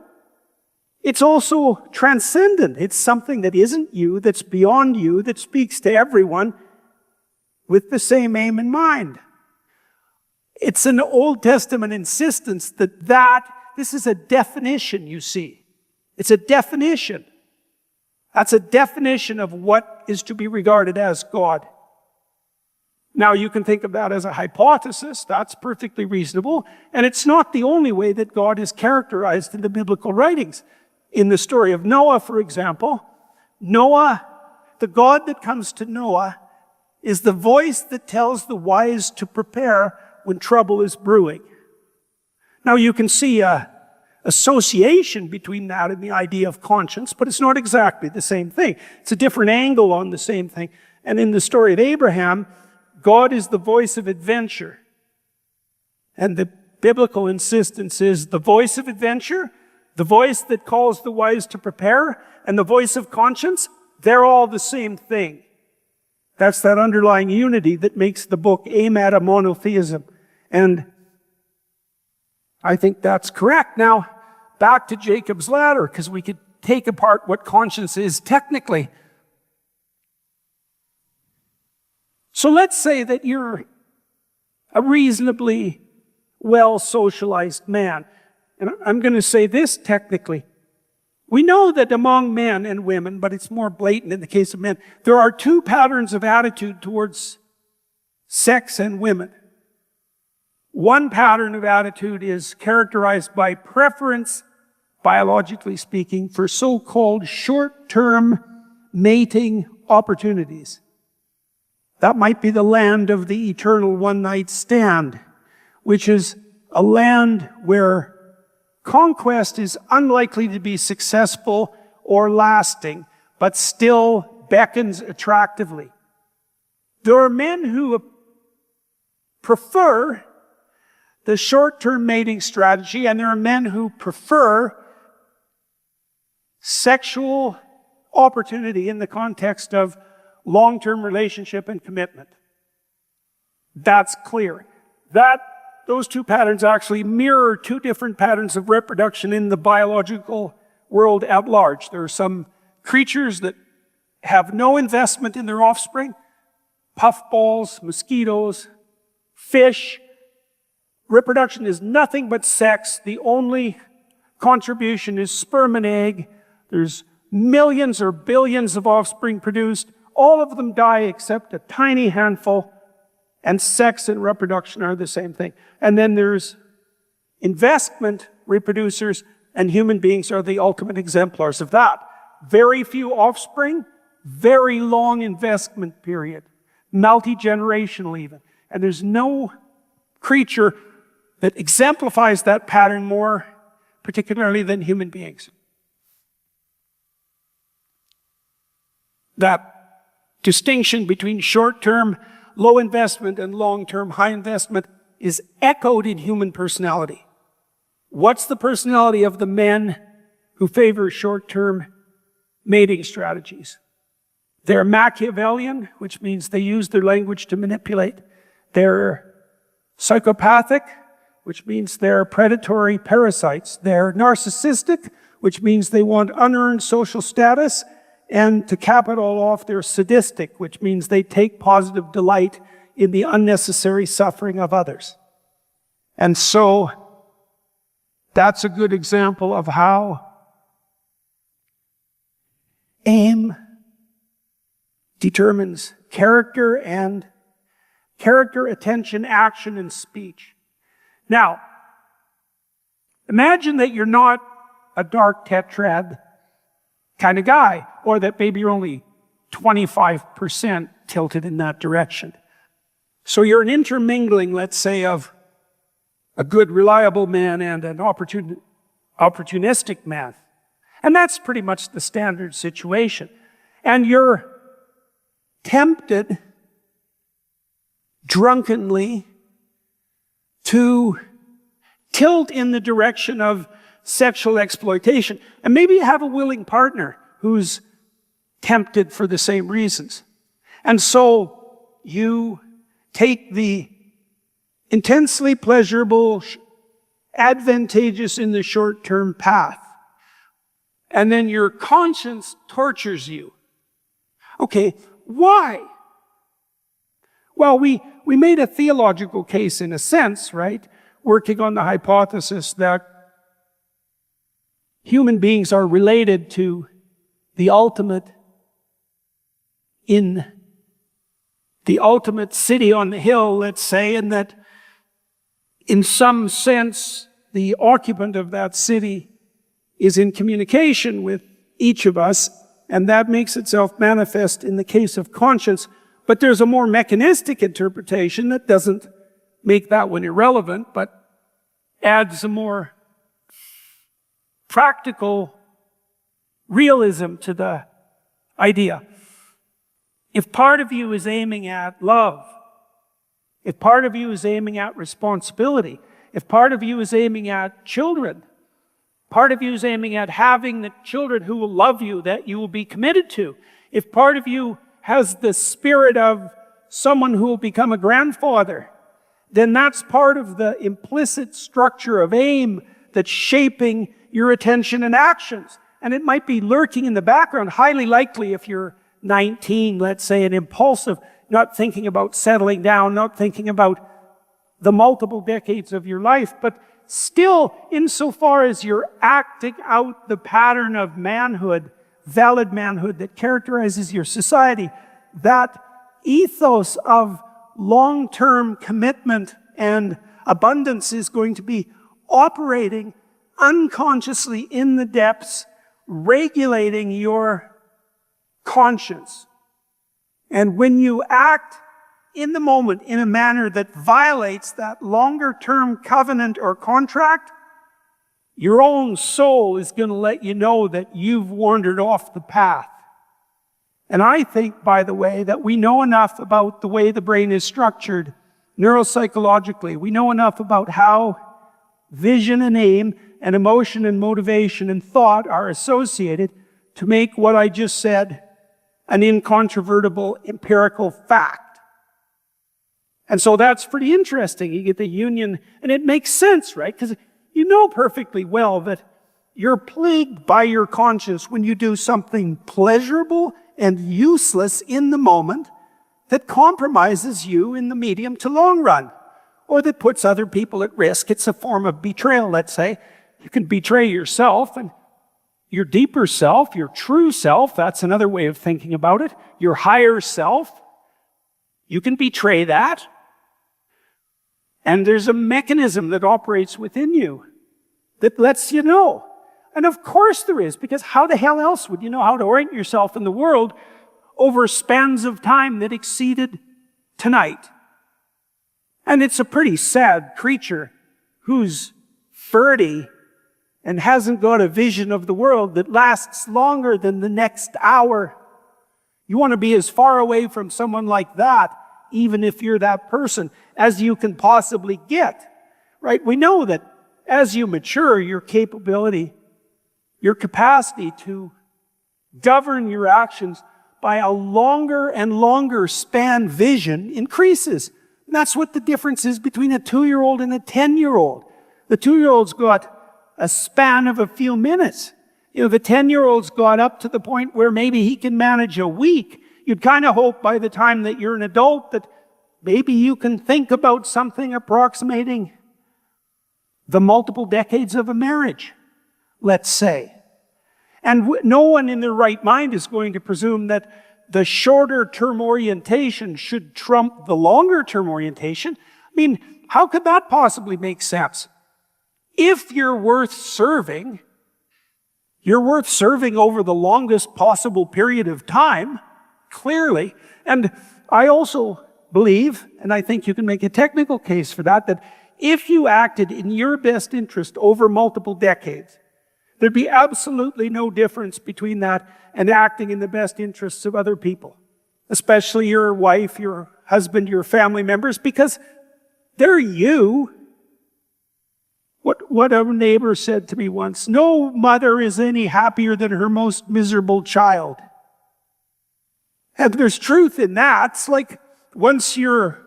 it's also transcendent. It's something that isn't you, that's beyond you, that speaks to everyone with the same aim in mind. It's an Old Testament insistence that this is a definition, you see. It's a definition. That's a definition of what is to be regarded as God. Now, you can think of that as a hypothesis. That's perfectly reasonable. And it's not the only way that God is characterized in the biblical writings. In the story of Noah, for example, Noah, the God that comes to Noah, is the voice that tells the wise to prepare when trouble is brewing. Now, you can see an association between that and the idea of conscience, but it's not exactly the same thing. It's a different angle on the same thing. And in the story of Abraham, God is the voice of adventure. And the biblical insistence is the voice of adventure, the voice that calls the wise to prepare, and the voice of conscience, they're all the same thing. That's that underlying unity that makes the book aim at a monotheism. And I think that's correct. Now, back to Jacob's ladder, because we could take apart what conscience is technically. So let's say that you're a reasonably well-socialized man. And I'm going to say this technically. We know that among men and women, but it's more blatant in the case of men, there are two patterns of attitude towards sex and women. One pattern of attitude is characterized by preference, biologically speaking, for so-called short-term mating opportunities. That might be the land of the eternal one-night stand, which is a land where conquest is unlikely to be successful or lasting, but still beckons attractively. There are men who prefer the short-term mating strategy, and there are men who prefer sexual opportunity in the context of long-term relationship and commitment. That's clear. Those two patterns actually mirror two different patterns of reproduction in the biological world at large. There are some creatures that have no investment in their offspring. Puffballs, mosquitoes, fish. Reproduction is nothing but sex. The only contribution is sperm and egg. There's millions or billions of offspring produced. All of them die except a tiny handful. And sex and reproduction are the same thing. And then there's investment reproducers, and human beings are the ultimate exemplars of that. Very few offspring, very long investment period, multi-generational even. And there's no creature that exemplifies that pattern more particularly than human beings. That distinction between short-term low investment and long-term high investment is echoed in human personality. What's the personality of the men who favor short-term mating strategies? They're Machiavellian, which means they use their language to manipulate. They're psychopathic, which means they're predatory parasites. They're narcissistic, which means they want unearned social status. And to cap it all off, they're sadistic, which means they take positive delight in the unnecessary suffering of others. And so, that's a good example of how aim determines character, attention, action, and speech. Now, imagine that you're not a dark tetrad kind of guy, or that maybe you're only 25% tilted in that direction. So you're an intermingling, let's say, of a good, reliable man and an opportunistic man. And that's pretty much the standard situation. And you're tempted drunkenly to tilt in the direction of sexual exploitation. And maybe you have a willing partner who's tempted for the same reasons. And so you take the intensely pleasurable, advantageous in the short-term path. And then your conscience tortures you. Okay, why? Well, we made a theological case in a sense, right? Working on the hypothesis that human beings are related to the ultimate in the ultimate city on the hill, let's say, and that in some sense, the occupant of that city is in communication with each of us, and that makes itself manifest in the case of conscience. But there's a more mechanistic interpretation that doesn't make that one irrelevant, but adds a more practical realism to the idea. If part of you is aiming at love, if part of you is aiming at responsibility, if part of you is aiming at children, part of you is aiming at having the children who will love you, that you will be committed to, if part of you has the spirit of someone who will become a grandfather, then that's part of the implicit structure of aim that's shaping your attention and actions. And it might be lurking in the background, highly likely if you're 19, let's say, and impulsive, not thinking about settling down, not thinking about the multiple decades of your life, but still, insofar as you're acting out the pattern of manhood, valid manhood that characterizes your society, that ethos of long-term commitment and abundance is going to be operating unconsciously in the depths, regulating your conscience. And when you act in the moment in a manner that violates that longer-term covenant or contract, your own soul is going to let you know that you've wandered off the path. And I think, by the way, that we know enough about the way the brain is structured neuropsychologically. We know enough about how vision and aim and emotion and motivation and thought are associated to make what I just said an incontrovertible empirical fact. And so that's pretty interesting. You get the union, and it makes sense, right? Because you know perfectly well that you're plagued by your conscience when you do something pleasurable and useless in the moment that compromises you in the medium to long run, or that puts other people at risk. It's a form of betrayal, let's say. You can betray yourself, and your deeper self, your true self, that's another way of thinking about it, your higher self, you can betray that. And there's a mechanism that operates within you that lets you know. And of course there is, because how the hell else would you know how to orient yourself in the world over spans of time that exceeded tonight? And it's a pretty sad creature who's 30 and hasn't got a vision of the world that lasts longer than the next hour. You want to be as far away from someone like that, even if you're that person, as you can possibly get, right? We know that as you mature, your capability, your capacity to govern your actions by a longer and longer span vision increases. And that's what the difference is between a 2-year-old and a 10-year-old. The 2-year-old's got a span of a few minutes. You know, the 10-year-old's got up to the point where maybe he can manage a week. You'd kind of hope by the time that you're an adult that maybe you can think about something approximating the multiple decades of a marriage, let's say. And no one in their right mind is going to presume that the shorter-term orientation should trump the longer-term orientation. I mean, how could that possibly make sense? If you're worth serving over the longest possible period of time, clearly. And I also believe, and I think you can make a technical case for that, that if you acted in your best interest over multiple decades, there'd be absolutely no difference between that and acting in the best interests of other people, especially your wife, your husband, your family members, because they're you. What a neighbor said to me once, no mother is any happier than her most miserable child. And there's truth in that. It's like once you're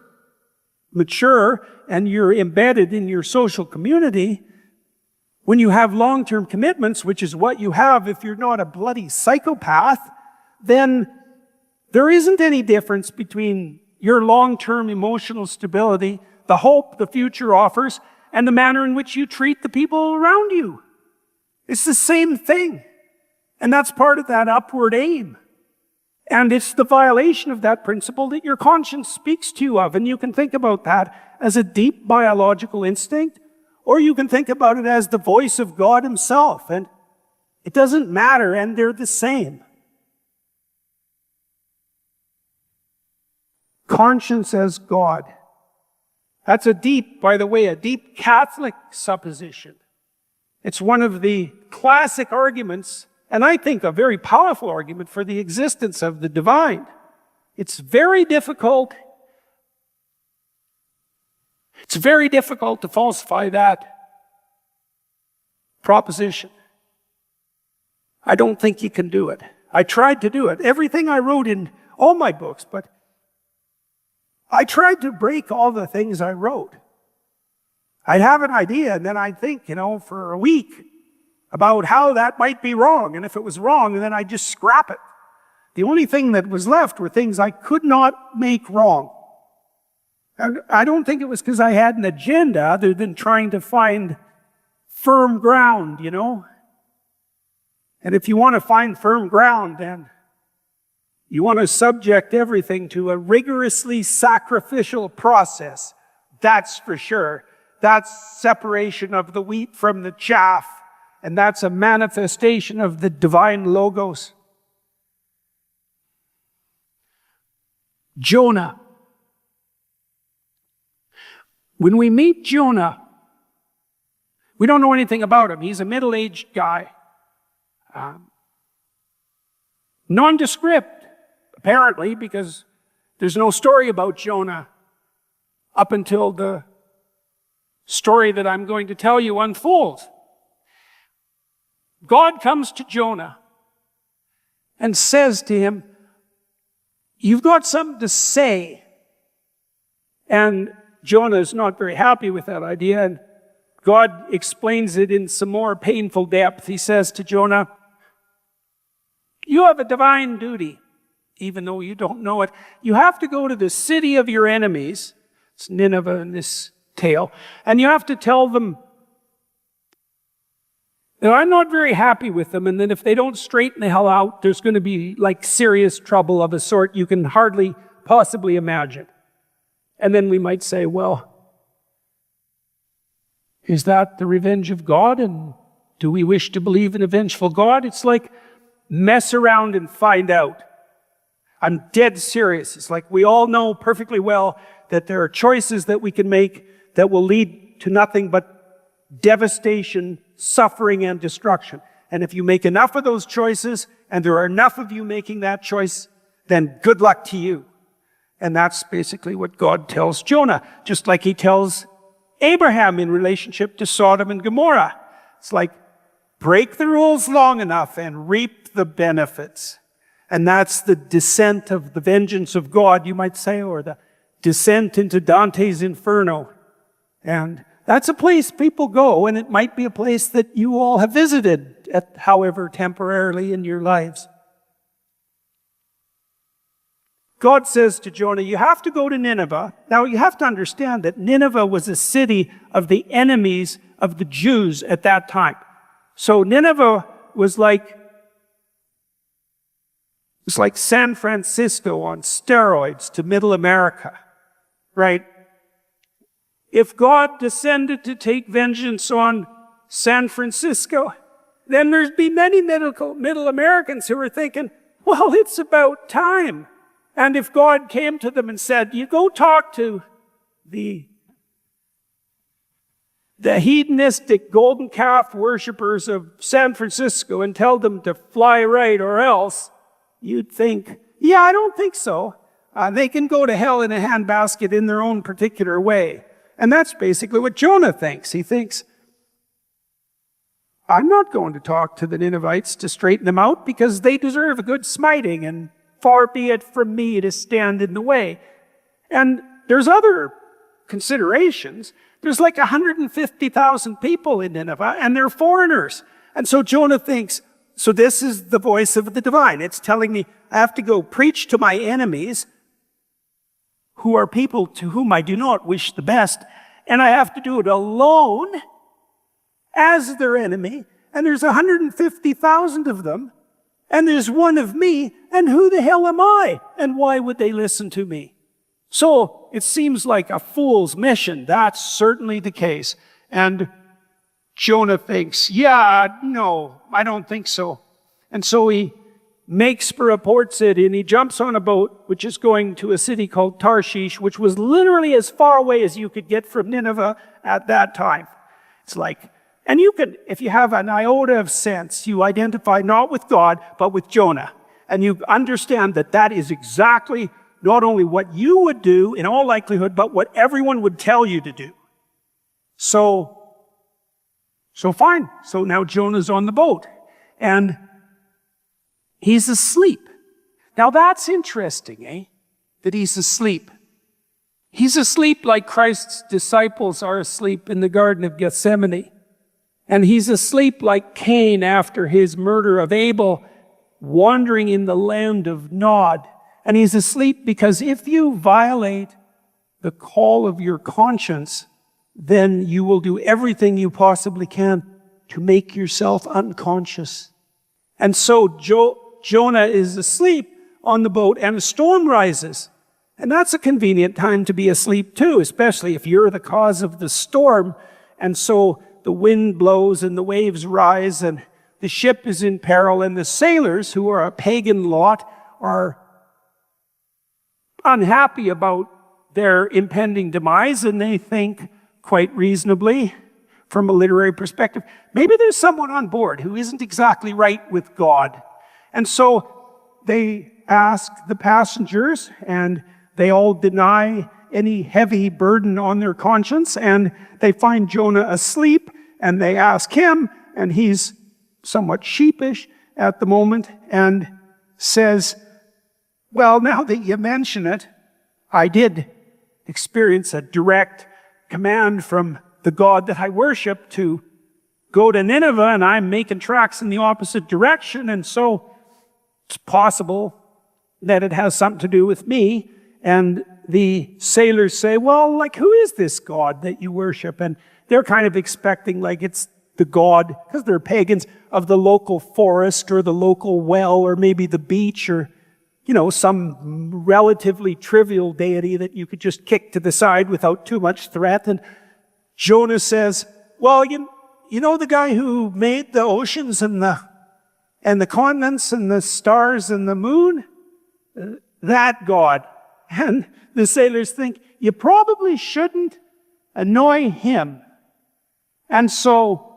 mature and you're embedded in your social community, when you have long-term commitments, which is what you have if you're not a bloody psychopath, then there isn't any difference between your long-term emotional stability, the hope the future offers, and the manner in which you treat the people around you. It's the same thing. And that's part of that upward aim. And it's the violation of that principle that your conscience speaks to you of. And you can think about that as a deep biological instinct, or you can think about it as the voice of God himself. And it doesn't matter, and they're the same. Conscience as God. That's by the way, a deep Catholic supposition. It's one of the classic arguments, and I think a very powerful argument for the existence of the divine. It's very difficult to falsify that proposition. I don't think you can do it. I tried to do it. Everything I wrote in all my books, but I tried to break all the things I wrote. I'd have an idea, and then I'd think, for a week about how that might be wrong. And if it was wrong, then I'd just scrap it. The only thing that was left were things I could not make wrong. And I don't think it was because I had an agenda other than trying to find firm ground, And if you want to find firm ground, then you want to subject everything to a rigorously sacrificial process. That's for sure. That's separation of the wheat from the chaff. And that's a manifestation of the divine logos. Jonah. When we meet Jonah, we don't know anything about him. He's a middle-aged guy. Nondescript, apparently, because there's no story about Jonah up until the story that I'm going to tell you unfolds. God comes to Jonah and says to him, you've got something to say. And Jonah is not very happy with that idea, and God explains it in some more painful depth. He says to Jonah, you have a divine duty, even though you don't know it. You have to go to the city of your enemies. It's Nineveh in this tale. And you have to tell them that I'm not very happy with them, and that if they don't straighten the hell out, there's going to be serious trouble of a sort you can hardly possibly imagine. And then we might say, well, is that the revenge of God? And do we wish to believe in a vengeful God? It's like, mess around and find out. I'm dead serious. It's like we all know perfectly well that there are choices that we can make that will lead to nothing but devastation, suffering, and destruction. And if you make enough of those choices, and there are enough of you making that choice, then good luck to you. And that's basically what God tells Jonah, just like he tells Abraham in relationship to Sodom and Gomorrah. It's like, break the rules long enough and reap the benefits. And that's the descent of the vengeance of God, you might say, or the descent into Dante's Inferno. And that's a place people go, and it might be a place that you all have visited, however temporarily in your lives. God says to Jonah, you have to go to Nineveh. Now, you have to understand that Nineveh was a city of the enemies of the Jews at that time. So Nineveh was like It's like San Francisco on steroids to Middle America, right? If God descended to take vengeance on San Francisco, then there'd be many middle Americans who are thinking, well, it's about time. And if God came to them and said, you go talk to the hedonistic golden calf worshippers of San Francisco and tell them to fly right or else, you'd think, yeah, I don't think so. They can go to hell in a handbasket in their own particular way. And that's basically what Jonah thinks. He thinks, I'm not going to talk to the Ninevites to straighten them out because they deserve a good smiting, and far be it from me to stand in the way. And there's other considerations. There's like 150,000 people in Nineveh, and they're foreigners. And so Jonah thinks, so this is the voice of the divine. It's telling me I have to go preach to my enemies, who are people to whom I do not wish the best, and I have to do it alone as their enemy, and there's 150,000 of them, and there's one of me, and who the hell am I? And why would they listen to me? So it seems like a fool's mission. That's certainly the case. And Jonah thinks, yeah, no, I don't think so. And so he makes for a port city, and he jumps on a boat, which is going to a city called Tarshish, which was literally as far away as you could get from Nineveh at that time. It's like, and you could, if you have an iota of sense, you identify not with God, but with Jonah. And you understand that that is exactly not only what you would do in all likelihood, but what everyone would tell you to do. So fine. So now Jonah's on the boat. And he's asleep. Now that's interesting, eh? That he's asleep. He's asleep like Christ's disciples are asleep in the Garden of Gethsemane. And he's asleep like Cain after his murder of Abel, wandering in the land of Nod. And he's asleep because if you violate the call of your conscience, then you will do everything you possibly can to make yourself unconscious. And so Jonah is asleep on the boat, and a storm rises. And that's a convenient time to be asleep too, especially if you're the cause of the storm. And so the wind blows and the waves rise and the ship is in peril, and the sailors, who are a pagan lot, are unhappy about their impending demise, and they think, quite reasonably, from a literary perspective, maybe there's someone on board who isn't exactly right with God. And so they ask the passengers, and they all deny any heavy burden on their conscience, and they find Jonah asleep, and they ask him, and he's somewhat sheepish at the moment, and says, well, now that you mention it, I did experience a direct command from the God that I worship to go to Nineveh, and I'm making tracks in the opposite direction, and so it's possible that it has something to do with me. And the sailors say, well, like, who is this God that you worship? And they're kind of expecting like it's the God, because they're pagans, of the local forest or the local well or maybe the beach or, you know, some relatively trivial deity that you could just kick to the side without too much threat. And Jonah says, well, you know the guy who made the oceans and the continents and the stars and the moon? That God. And the sailors think, you probably shouldn't annoy him. And so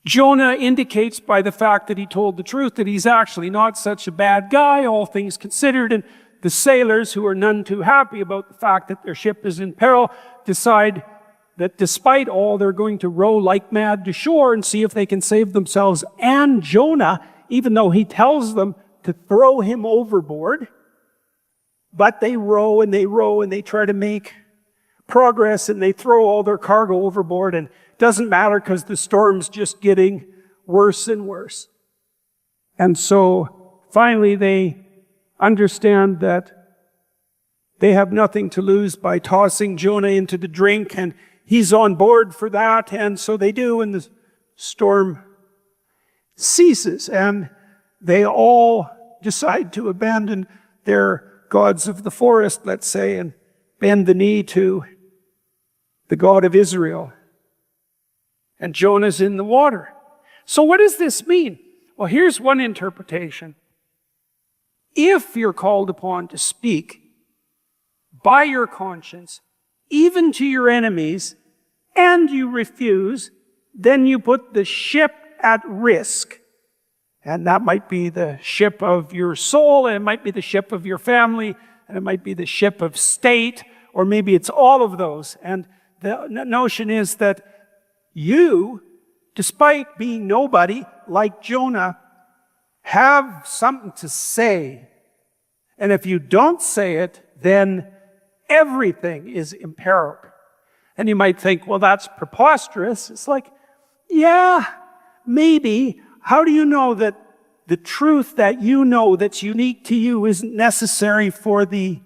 Jonah indicates by the fact that he told the truth that he's actually not such a bad guy, all things considered. And the sailors, who are none too happy about the fact that their ship is in peril, decide that despite all, they're going to row like mad to shore and see if they can save themselves and Jonah, even though he tells them to throw him overboard. But they row and they row and they try to make progress, and they throw all their cargo overboard, and it doesn't matter because the storm's just getting worse and worse. And so finally they understand that they have nothing to lose by tossing Jonah into the drink, and he's on board for that, and so they do, and the storm ceases. And they all decide to abandon their gods of the forest, let's say, and bend the knee to the God of Israel. And Jonah's in the water. So what does this mean? Well, here's one interpretation. If you're called upon to speak by your conscience, even to your enemies, and you refuse, then you put the ship at risk. And that might be the ship of your soul, and it might be the ship of your family, and it might be the ship of state, or maybe it's all of those. And the notion is that you, despite being nobody, like Jonah, have something to say. And if you don't say it, then everything is imperiled. And you might think, well, that's preposterous. It's like, yeah, maybe. How do you know that the truth that you know that's unique to you isn't necessary for the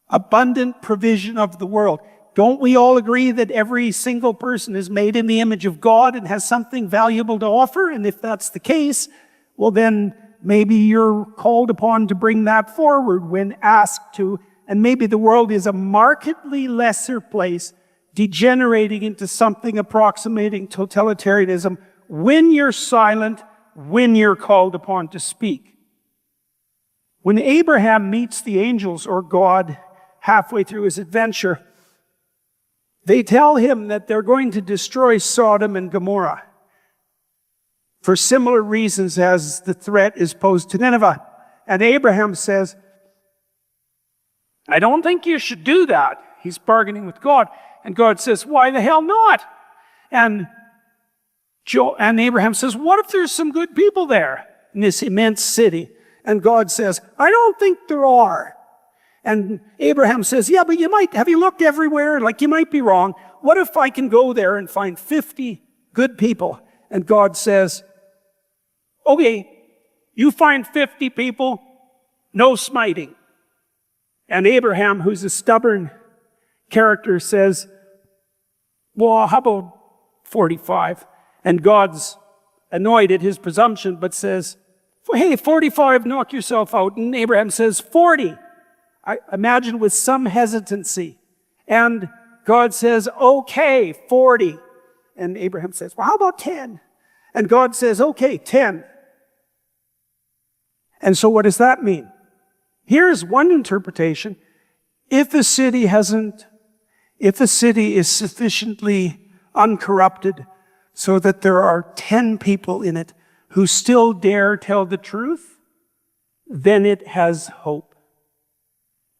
abundant provision of the world? Don't we all agree that every single person is made in the image of God and has something valuable to offer? And if that's the case, well, then maybe you're called upon to bring that forward when asked to. And maybe the world is a markedly lesser place, degenerating into something approximating totalitarianism when you're silent, when you're called upon to speak. When Abraham meets the angels or God halfway through his adventure, they tell him that they're going to destroy Sodom and Gomorrah for similar reasons as the threat is posed to Nineveh. And Abraham says, I don't think you should do that. He's bargaining with God. And God says, why the hell not? And Abraham says, what if there's some good people there in this immense city? And God says, I don't think there are. And Abraham says, yeah, but have you looked everywhere? Like, you might be wrong. What if I can go there and find 50 good people? And God says, okay, you find 50 people, no smiting. And Abraham, who's a stubborn character, says, well, how about 45? And God's annoyed at his presumption, but says, hey, 45, knock yourself out. And Abraham says, 40. I imagine with some hesitancy. And God says, okay, 40. And Abraham says, well, how about 10? And God says, okay, 10. And so what does that mean? Here's one interpretation. If a city is sufficiently uncorrupted so that there are 10 people in it who still dare tell the truth, then it has hope.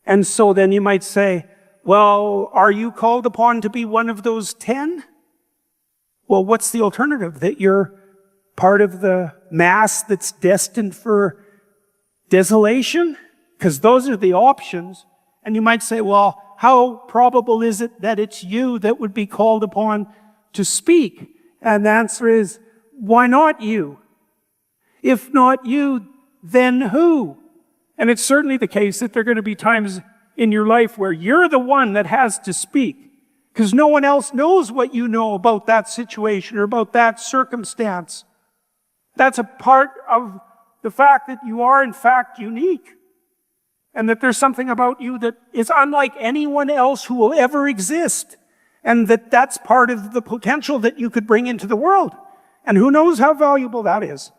And so then you might say, well, are you called upon to be one of those 10? Well, what's the alternative? That you're part of the mass that's destined for desolation? Because those are the options. And you might say, well, how probable is it that it's you that would be called upon to speak? And the answer is, why not you? If not you, then who? And it's certainly the case that there are going to be times in your life where you're the one that has to speak, because no one else knows what you know about that situation or about that circumstance. That's a part of the fact that you are in fact unique, and that there's something about you that is unlike anyone else who will ever exist, and that's part of the potential that you could bring into the world. And who knows how valuable that is.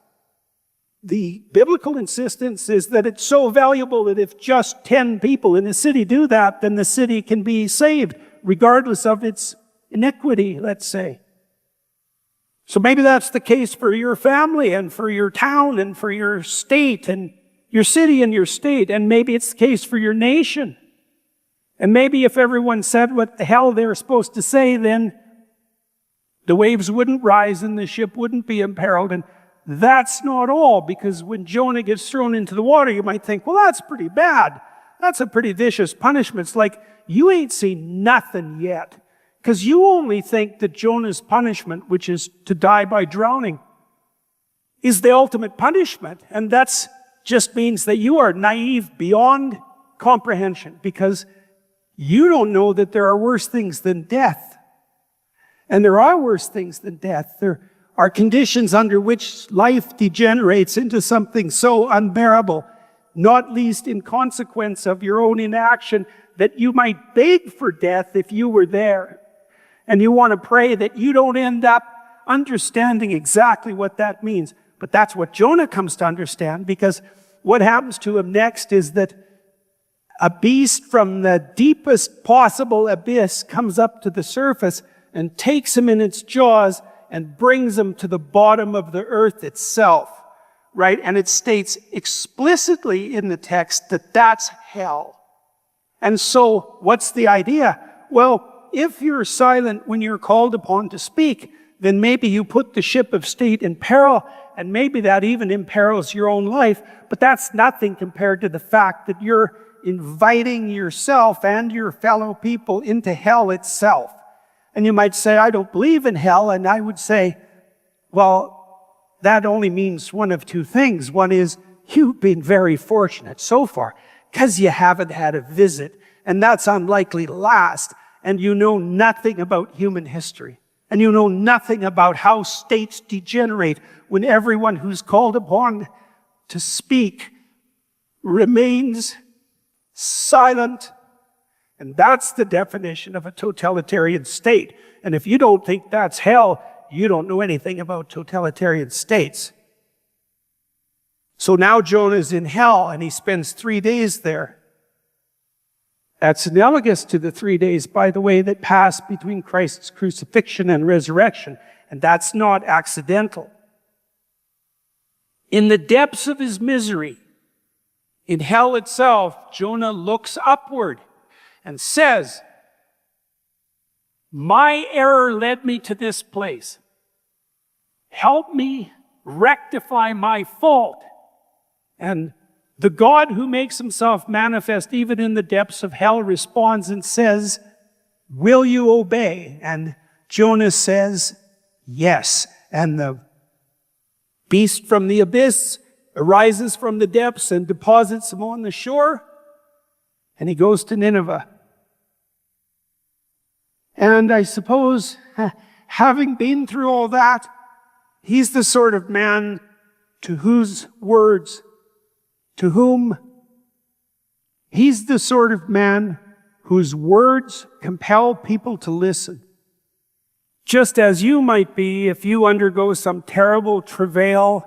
The biblical insistence is that it's so valuable that if just 10 people in a city do that, then the city can be saved, regardless of its iniquity, let's say. So maybe that's the case for your family and for your town and for your state and your city and your state. And maybe it's the case for your nation. And maybe if everyone said what the hell they were supposed to say, then the waves wouldn't rise and the ship wouldn't be imperiled. And that's not all, because when Jonah gets thrown into the water, you might think, well, that's pretty bad. That's a pretty vicious punishment. It's like, you ain't seen nothing yet, because you only think that Jonah's punishment, which is to die by drowning, is the ultimate punishment. And that's just means that you are naive beyond comprehension, because you don't know that there are worse things than death. And there are worse things than death. There are conditions under which life degenerates into something so unbearable, not least in consequence of your own inaction, that you might beg for death if you were there. And you want to pray that you don't end up understanding exactly what that means. But that's what Jonah comes to understand, because what happens to him next is that a beast from the deepest possible abyss comes up to the surface and takes him in its jaws and brings him to the bottom of the earth itself, right? And it states explicitly in the text that that's hell. And so what's the idea? Well, if you're silent when you're called upon to speak, then maybe you put the ship of state in peril, and maybe that even imperils your own life, but that's nothing compared to the fact that you're inviting yourself and your fellow people into hell itself. And you might say, I don't believe in hell, and I would say, well, that only means one of two things. One is, you've been very fortunate so far, because you haven't had a visit, and that's unlikely to last, and you know nothing about human history. And you know nothing about how states degenerate when everyone who's called upon to speak remains silent. And that's the definition of a totalitarian state. And if you don't think that's hell, you don't know anything about totalitarian states. So now Jonah's in hell, and he spends 3 days there. That's analogous to the 3 days, by the way, that passed between Christ's crucifixion and resurrection. And that's not accidental. In the depths of his misery, in hell itself, Jonah looks upward and says, my error led me to this place. Help me rectify my fault. And the God who makes himself manifest even in the depths of hell responds and says, will you obey? And Jonah says, yes. And the beast from the abyss arises from the depths and deposits him on the shore. And he goes to Nineveh. And I suppose, having been through all that, he's the sort of man to whose words, to whom, he's the sort of man whose words compel people to listen. Just as you might be if you undergo some terrible travail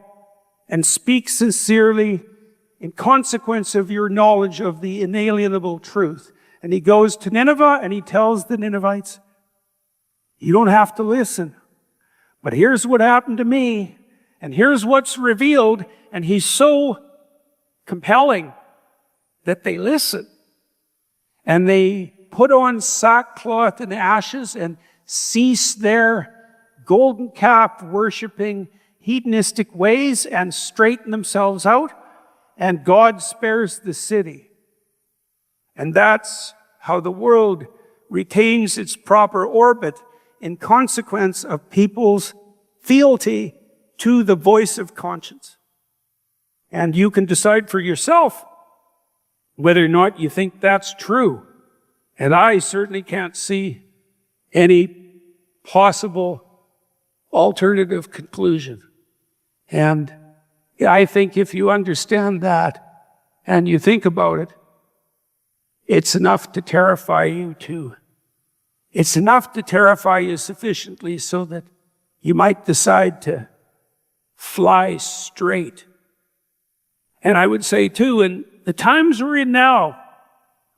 and speak sincerely in consequence of your knowledge of the inalienable truth. And he goes to Nineveh and he tells the Ninevites, you don't have to listen, but here's what happened to me, and here's what's revealed, and he's so compelling that they listen. And they put on sackcloth and ashes and cease their golden calf worshiping hedonistic ways and straighten themselves out, and God spares the city. And that's how the world retains its proper orbit in consequence of people's fealty to the voice of conscience. And you can decide for yourself whether or not you think that's true. And I certainly can't see any possible alternative conclusion. And I think if you understand that and you think about it, it's enough to terrify you too. It's enough to terrify you sufficiently so that you might decide to fly straight. And I would say too, in the times we're in now,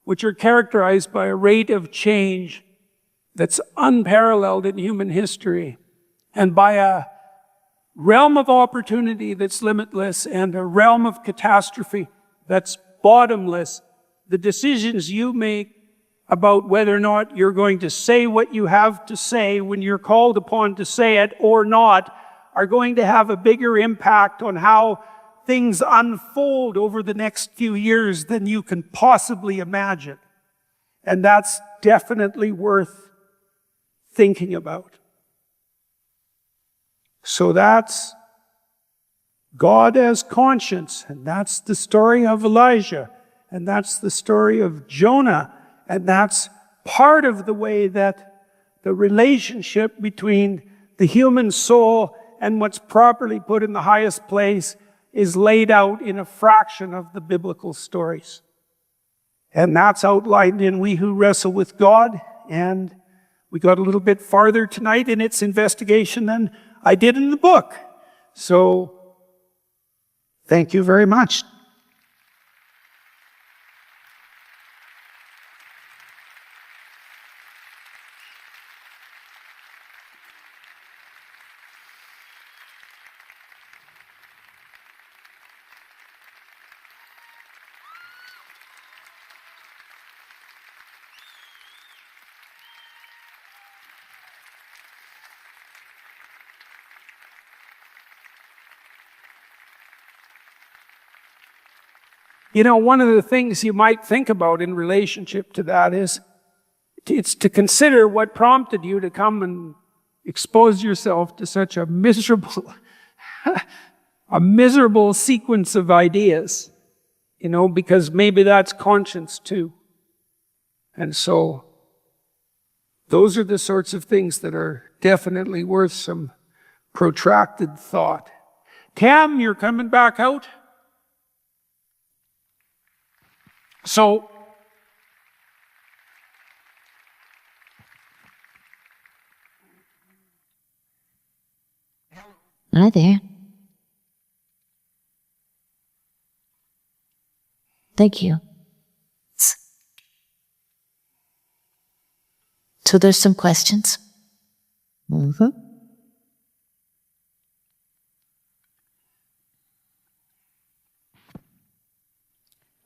which are characterized by a rate of change that's unparalleled in human history, and by a realm of opportunity that's limitless and a realm of catastrophe that's bottomless, the decisions you make about whether or not you're going to say what you have to say when you're called upon to say it or not are going to have a bigger impact on how things unfold over the next few years than you can possibly imagine. And that's definitely worth thinking about. So that's God as conscience, and that's the story of Elijah, and that's the story of Jonah, and that's part of the way that the relationship between the human soul and what's properly put in the highest place is laid out in a fraction of the biblical stories. And that's outlined in We Who Wrestle with God, and we got a little bit farther tonight in its investigation than I did in the book. So, thank you very much. You know, one of the things you might think about in relationship to that is it's to consider what prompted you to come and expose yourself to such a miserable sequence of ideas, you know, because maybe that's conscience too. And so those are the sorts of things that are definitely worth some protracted thought. Tam, you're coming back out? So, Hi there. Thank you. So there's some questions.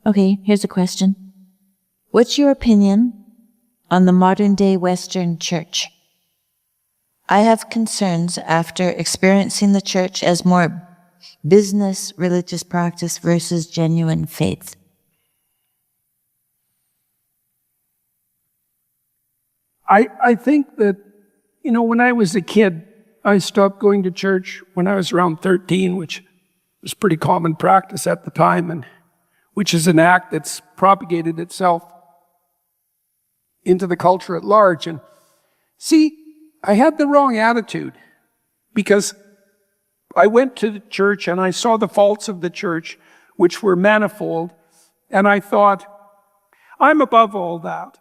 Okay, here's a question. What's your opinion on the modern-day Western church? I have concerns after experiencing the church as more business religious practice versus genuine faith. I think that, you know, when I was a kid, I stopped going to church when I was around 13, which was pretty common practice at the time, and which is an act that's propagated itself into the culture at large. And see, I had the wrong attitude because I went to the church and I saw the faults of the church, which were manifold, and I thought, I'm above all that.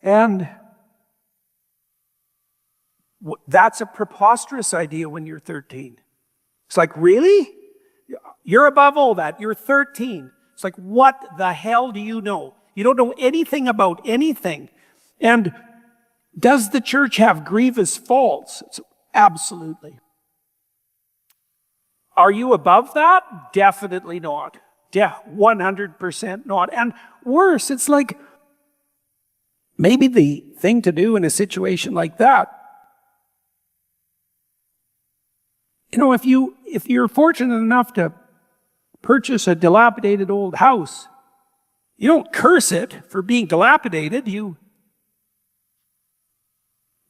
And that's a preposterous idea when you're 13. It's like, really? You're above all that. You're 13. It's like, what the hell do you know? You don't know anything about anything. And does the church have grievous faults? Absolutely. Are you above that? Definitely not. 100% not. And worse, it's like, maybe the thing to do in a situation like that, you know, if you're fortunate enough to purchase a dilapidated old house, you don't curse it for being dilapidated.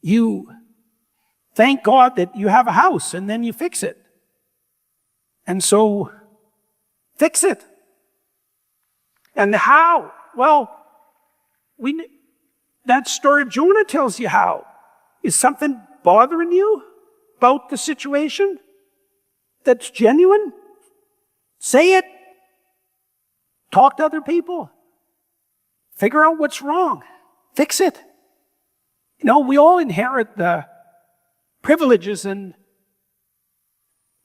You thank God that you have a house, and then you fix it. And so, fix it. And how? Well, that story of Jonah tells you how. Is something bothering you about the situation that's genuine? Say it. Talk to other people. Figure out what's wrong. Fix it. You know, we all inherit the privileges and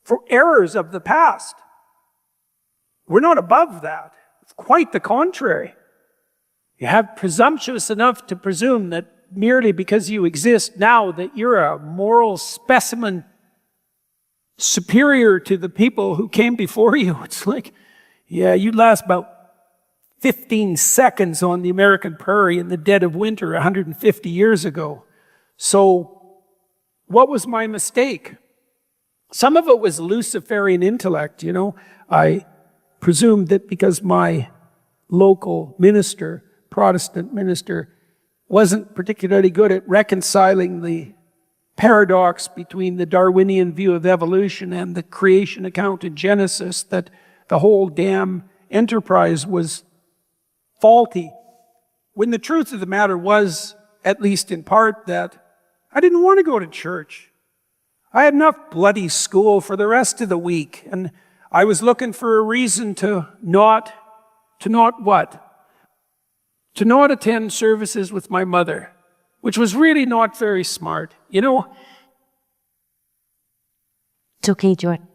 for errors of the past. We're not above that. It's quite the contrary. You have presumptuous enough to presume that merely because you exist now that you're a moral specimen superior to the people who came before you. It's like, yeah, you last about 15 seconds on the American prairie in the dead of winter 150 years ago. So, what was my mistake? Some of it was Luciferian intellect, you know. I presumed that because my local minister, Protestant minister, wasn't particularly good at reconciling the paradox between the Darwinian view of evolution and the creation account in Genesis, that the whole damn enterprise was faulty. When the truth of the matter was, at least in part, that I didn't want to go to church. I had enough bloody school for the rest of the week, and I was looking for a reason to not what? To not attend services with my mother, which was really not very smart. You know? It's okay, Jordan.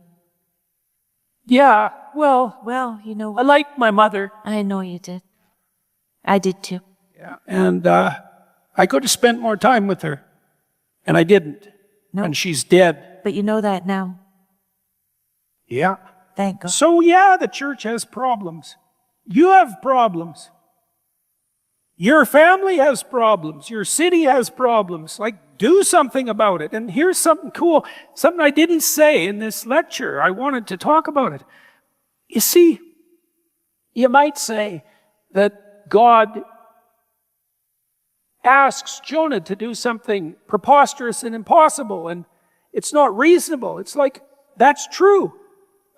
Yeah, well, I I liked my mother. I know you did. I did too. Yeah, and I could have spent more time with her, and I didn't. No. And she's dead. But you know that now. Yeah. Thank God. So yeah, the church has problems. You have problems. Your family has problems. Your city has problems. Like, do something about it. And here's something cool, something I didn't say in this lecture. I wanted to talk about it. You see, you might say that God asks Jonah to do something preposterous and impossible, and it's not reasonable. It's like, that's true.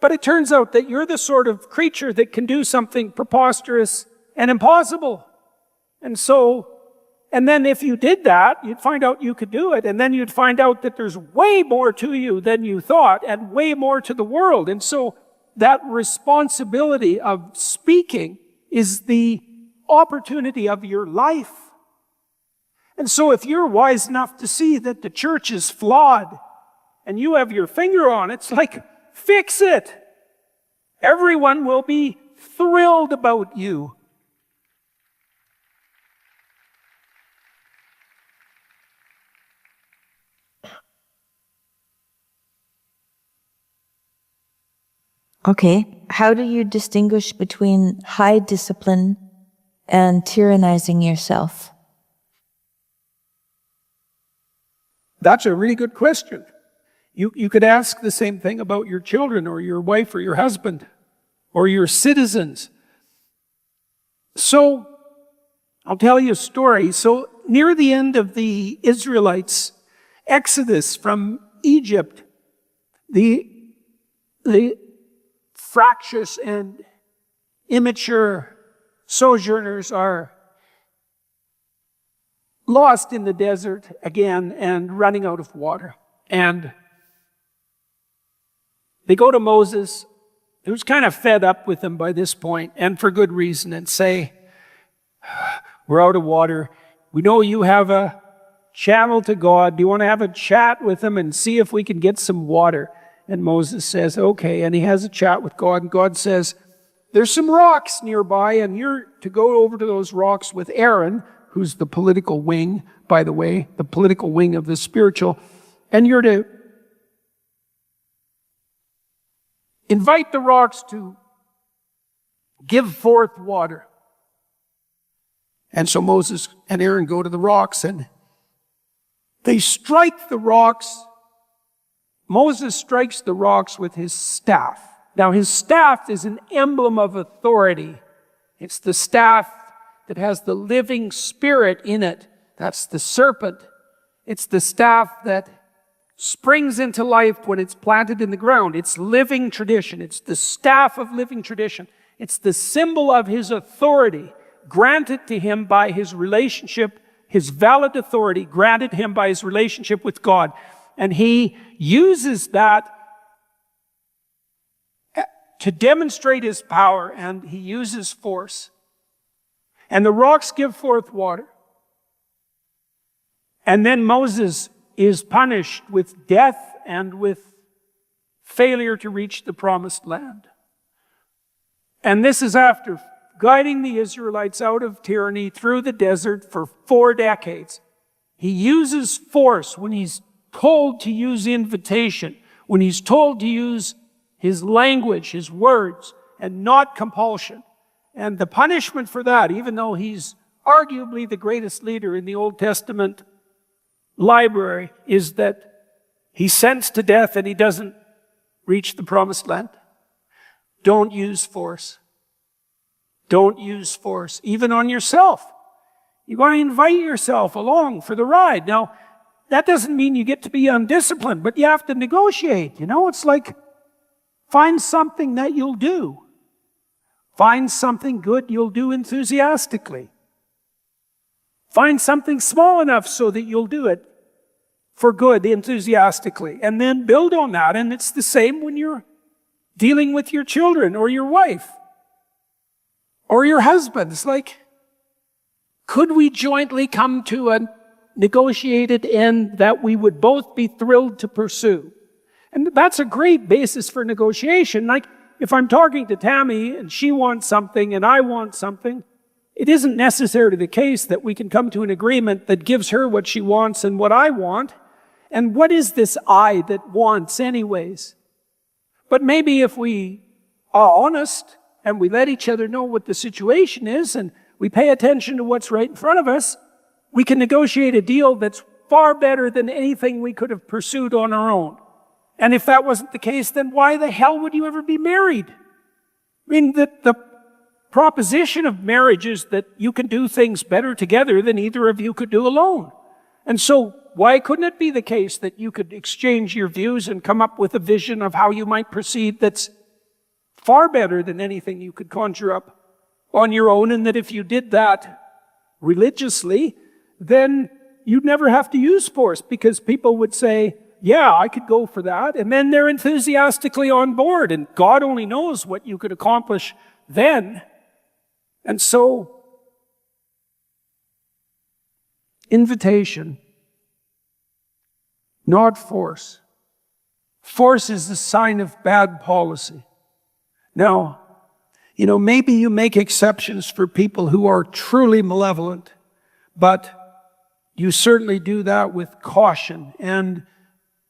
But it turns out that you're the sort of creature that can do something preposterous and impossible. And then if you did that, you'd find out you could do it, and then you'd find out that there's way more to you than you thought, and way more to the world. And so that responsibility of speaking is the opportunity of your life. And so if you're wise enough to see that the church is flawed, and you have your finger on it, it's like, fix it. Everyone will be thrilled about you. Okay. How do you distinguish between high discipline and tyrannizing yourself? That's a really good question. You could ask the same thing about your children or your wife or your husband or your citizens. So, I'll tell you a story. So, near the end of the Israelites' exodus from Egypt, the fractious and immature sojourners are lost in the desert again and running out of water. And they go to Moses, who's kind of fed up with them by this point, and for good reason, and say, we're out of water. We know you have a channel to God. Do you want to have a chat with him and see if we can get some water? And Moses says, okay. And he has a chat with God, and God says, there's some rocks nearby, and you're to go over to those rocks with Aaron, who's the political wing, by the way, the political wing of the spiritual, and you're to invite the rocks to give forth water. And so Moses and Aaron go to the rocks, and they strike the rocks. Moses strikes the rocks with his staff. Now, his staff is an emblem of authority. It's the staff that has the living spirit in it. That's the serpent. It's the staff that springs into life when it's planted in the ground. It's living tradition. It's the staff of living tradition. It's the symbol of his authority granted to him by his relationship, his valid authority granted him by his relationship with God. And he uses that to demonstrate his power, and he uses force. And the rocks give forth water. And then Moses is punished with death and with failure to reach the promised land. And this is after guiding the Israelites out of tyranny through the desert for 4 decades. He uses force when he's told to use invitation, when he's told to use his language, his words, and not compulsion. And the punishment for that, even though he's arguably the greatest leader in the Old Testament library, is that he's sentenced to death and he doesn't reach the promised land. Don't use force. Don't use force, even on yourself. You want to invite yourself along for the ride. Now, that doesn't mean you get to be undisciplined, but you have to negotiate. You know, it's like, find something that you'll do. Find something good you'll do enthusiastically. Find something small enough so that you'll do it for good, enthusiastically, and then build on that. And it's the same when you're dealing with your children or your wife or your husband. It's like, could we jointly come to a negotiated end that we would both be thrilled to pursue? And that's a great basis for negotiation. Like, if I'm talking to Tammy and she wants something and I want something, it isn't necessarily the case that we can come to an agreement that gives her what she wants and what I want. And what is this I that wants anyways? But maybe if we are honest and we let each other know what the situation is and we pay attention to what's right in front of us, we can negotiate a deal that's far better than anything we could have pursued on our own. And if that wasn't the case, then why the hell would you ever be married? I mean, the proposition of marriage is that you can do things better together than either of you could do alone. And so why couldn't it be the case that you could exchange your views and come up with a vision of how you might proceed that's far better than anything you could conjure up on your own, and that if you did that religiously, then you'd never have to use force because people would say, yeah, I could go for that. And then they're enthusiastically on board, and God only knows what you could accomplish then. And so, invitation, not force. Force is the sign of bad policy. Now, maybe you make exceptions for people who are truly malevolent, but you certainly do that with caution and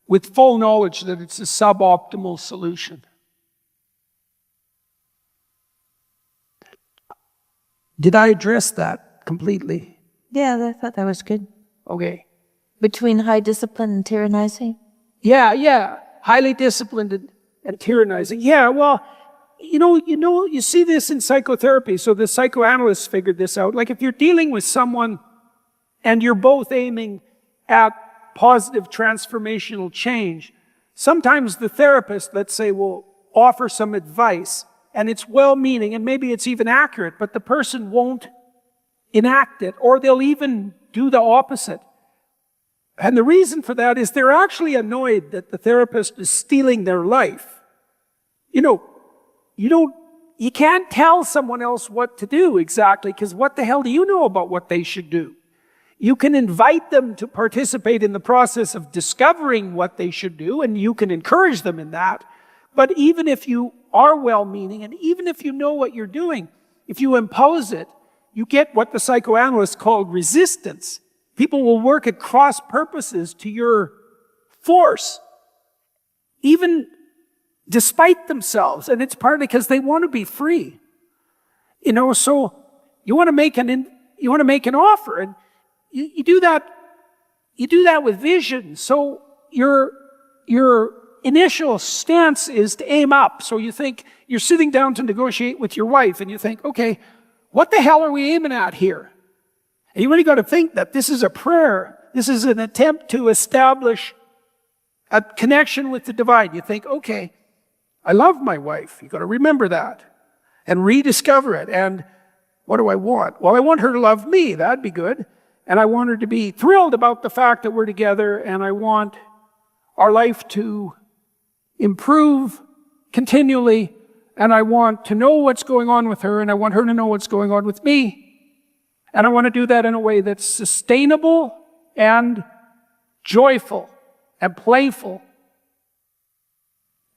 with full knowledge that it's a suboptimal solution. Did I address that completely? Yeah, I thought that was good. Okay. Between high discipline and tyrannizing? Yeah. Highly disciplined and tyrannizing. Yeah, well, you see this in psychotherapy. So the psychoanalysts figured this out. Like, if you're dealing with someone and you're both aiming at positive transformational change, sometimes the therapist, let's say, will offer some advice, and it's well-meaning, and maybe it's even accurate, but the person won't enact it, or they'll even do the opposite. And the reason for that is they're actually annoyed that the therapist is stealing their life. You can't tell someone else what to do exactly, because what the hell do you know about what they should do? You can invite them to participate in the process of discovering what they should do, and you can encourage them in that. But even if you are well-meaning, and even if you know what you're doing, if you impose it, you get what the psychoanalysts call resistance. People will work at cross purposes to your force, even despite themselves. And it's partly because they want to be free. So you want to make an offer, and you do that with vision. So your initial stance is to aim up. So you think you're sitting down to negotiate with your wife, and you think, okay, what the hell are we aiming at here? And you really got to think that this is a prayer. This is an attempt to establish a connection with the divine. You think, okay, I love my wife. You got to remember that and rediscover it. And what do I want? Well, I want her to love me. That'd be good. And I want her to be thrilled about the fact that we're together, and I want our life to improve continually, and I want to know what's going on with her, and I want her to know what's going on with me. And I want to do that in a way that's sustainable and joyful and playful,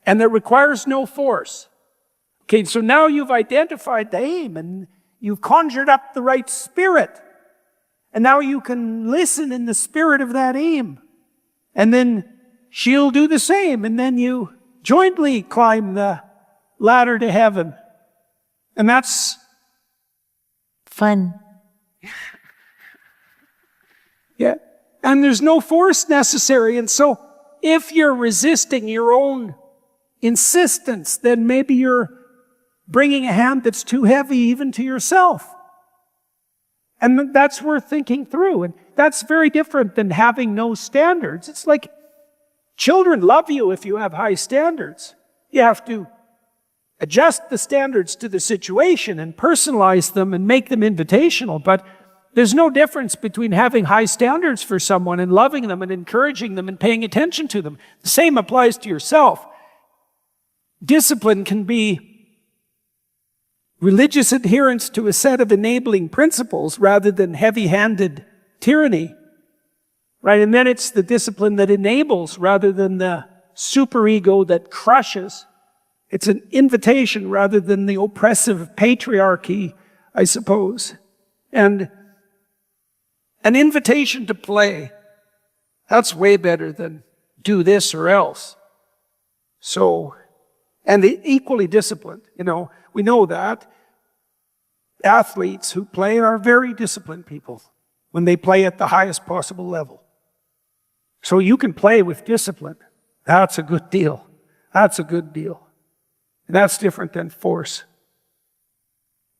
and that requires no force. Okay, so now you've identified the aim, and you've conjured up the right spirit. And now you can listen in the spirit of that aim. And then she'll do the same. And then you jointly climb the ladder to heaven. And that's fun. Yeah. And there's no force necessary. And so if you're resisting your own insistence, then maybe you're bringing a hand that's too heavy even to yourself. And that's worth thinking through. And that's very different than having no standards. It's like children love you if you have high standards. You have to adjust the standards to the situation and personalize them and make them invitational. But There's no difference between having high standards for someone and loving them and encouraging them and paying attention to them. The same applies to yourself. Discipline can be religious adherence to a set of enabling principles rather than heavy-handed tyranny, right? And then it's the discipline that enables rather than the superego that crushes. It's an invitation rather than the oppressive patriarchy, I suppose. And an invitation to play, that's way better than do this or else. So, and equally disciplined, we know that. Athletes who play are very disciplined people when they play at the highest possible level. So you can play with discipline. That's a good deal. That's a good deal. And that's different than force.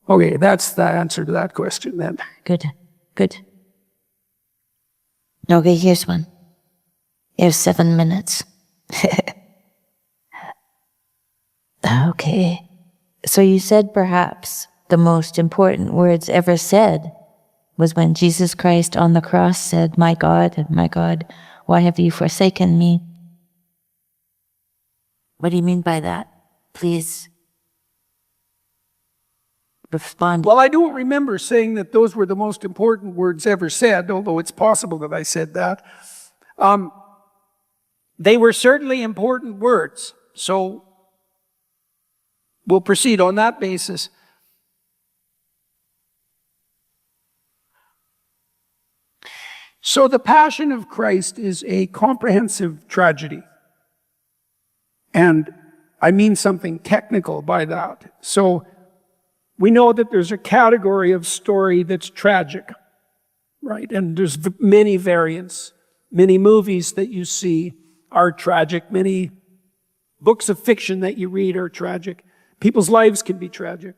Okay, that's the answer to that question then. Good. Okay, here's one. You have 7 minutes. Okay. So you said perhaps the most important words ever said was when Jesus Christ on the cross said, my God, why have you forsaken me? What do you mean by that? Please respond. Well, I don't remember saying that those were the most important words ever said, although it's possible that I said that. They were certainly important words, so we'll proceed on that basis. So the Passion of Christ is a comprehensive tragedy. And I mean something technical by that. So we know that there's a category of story that's tragic, right? And there's many variants. Many movies that you see are tragic. Many books of fiction that you read are tragic. People's lives can be tragic.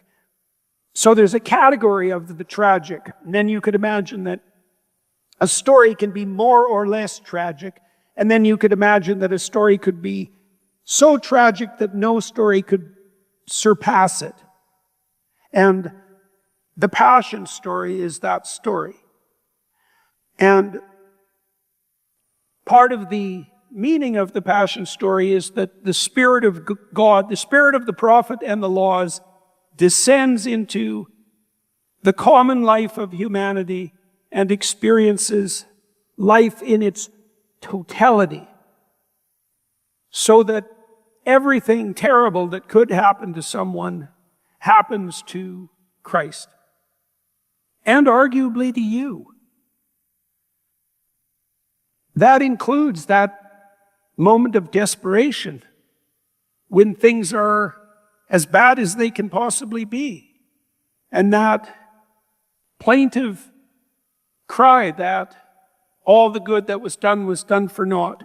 So there's a category of the tragic. And then you could imagine that a story can be more or less tragic. And then you could imagine that a story could be so tragic that no story could surpass it. And the Passion story is that story. And part of the meaning of the Passion story is that the Spirit of God, the Spirit of the prophet and the laws, descends into the common life of humanity and experiences life in its totality, so that everything terrible that could happen to someone happens to Christ, and arguably to you. That includes that moment of desperation when things are as bad as they can possibly be, and that plaintive cry that all the good that was done for naught.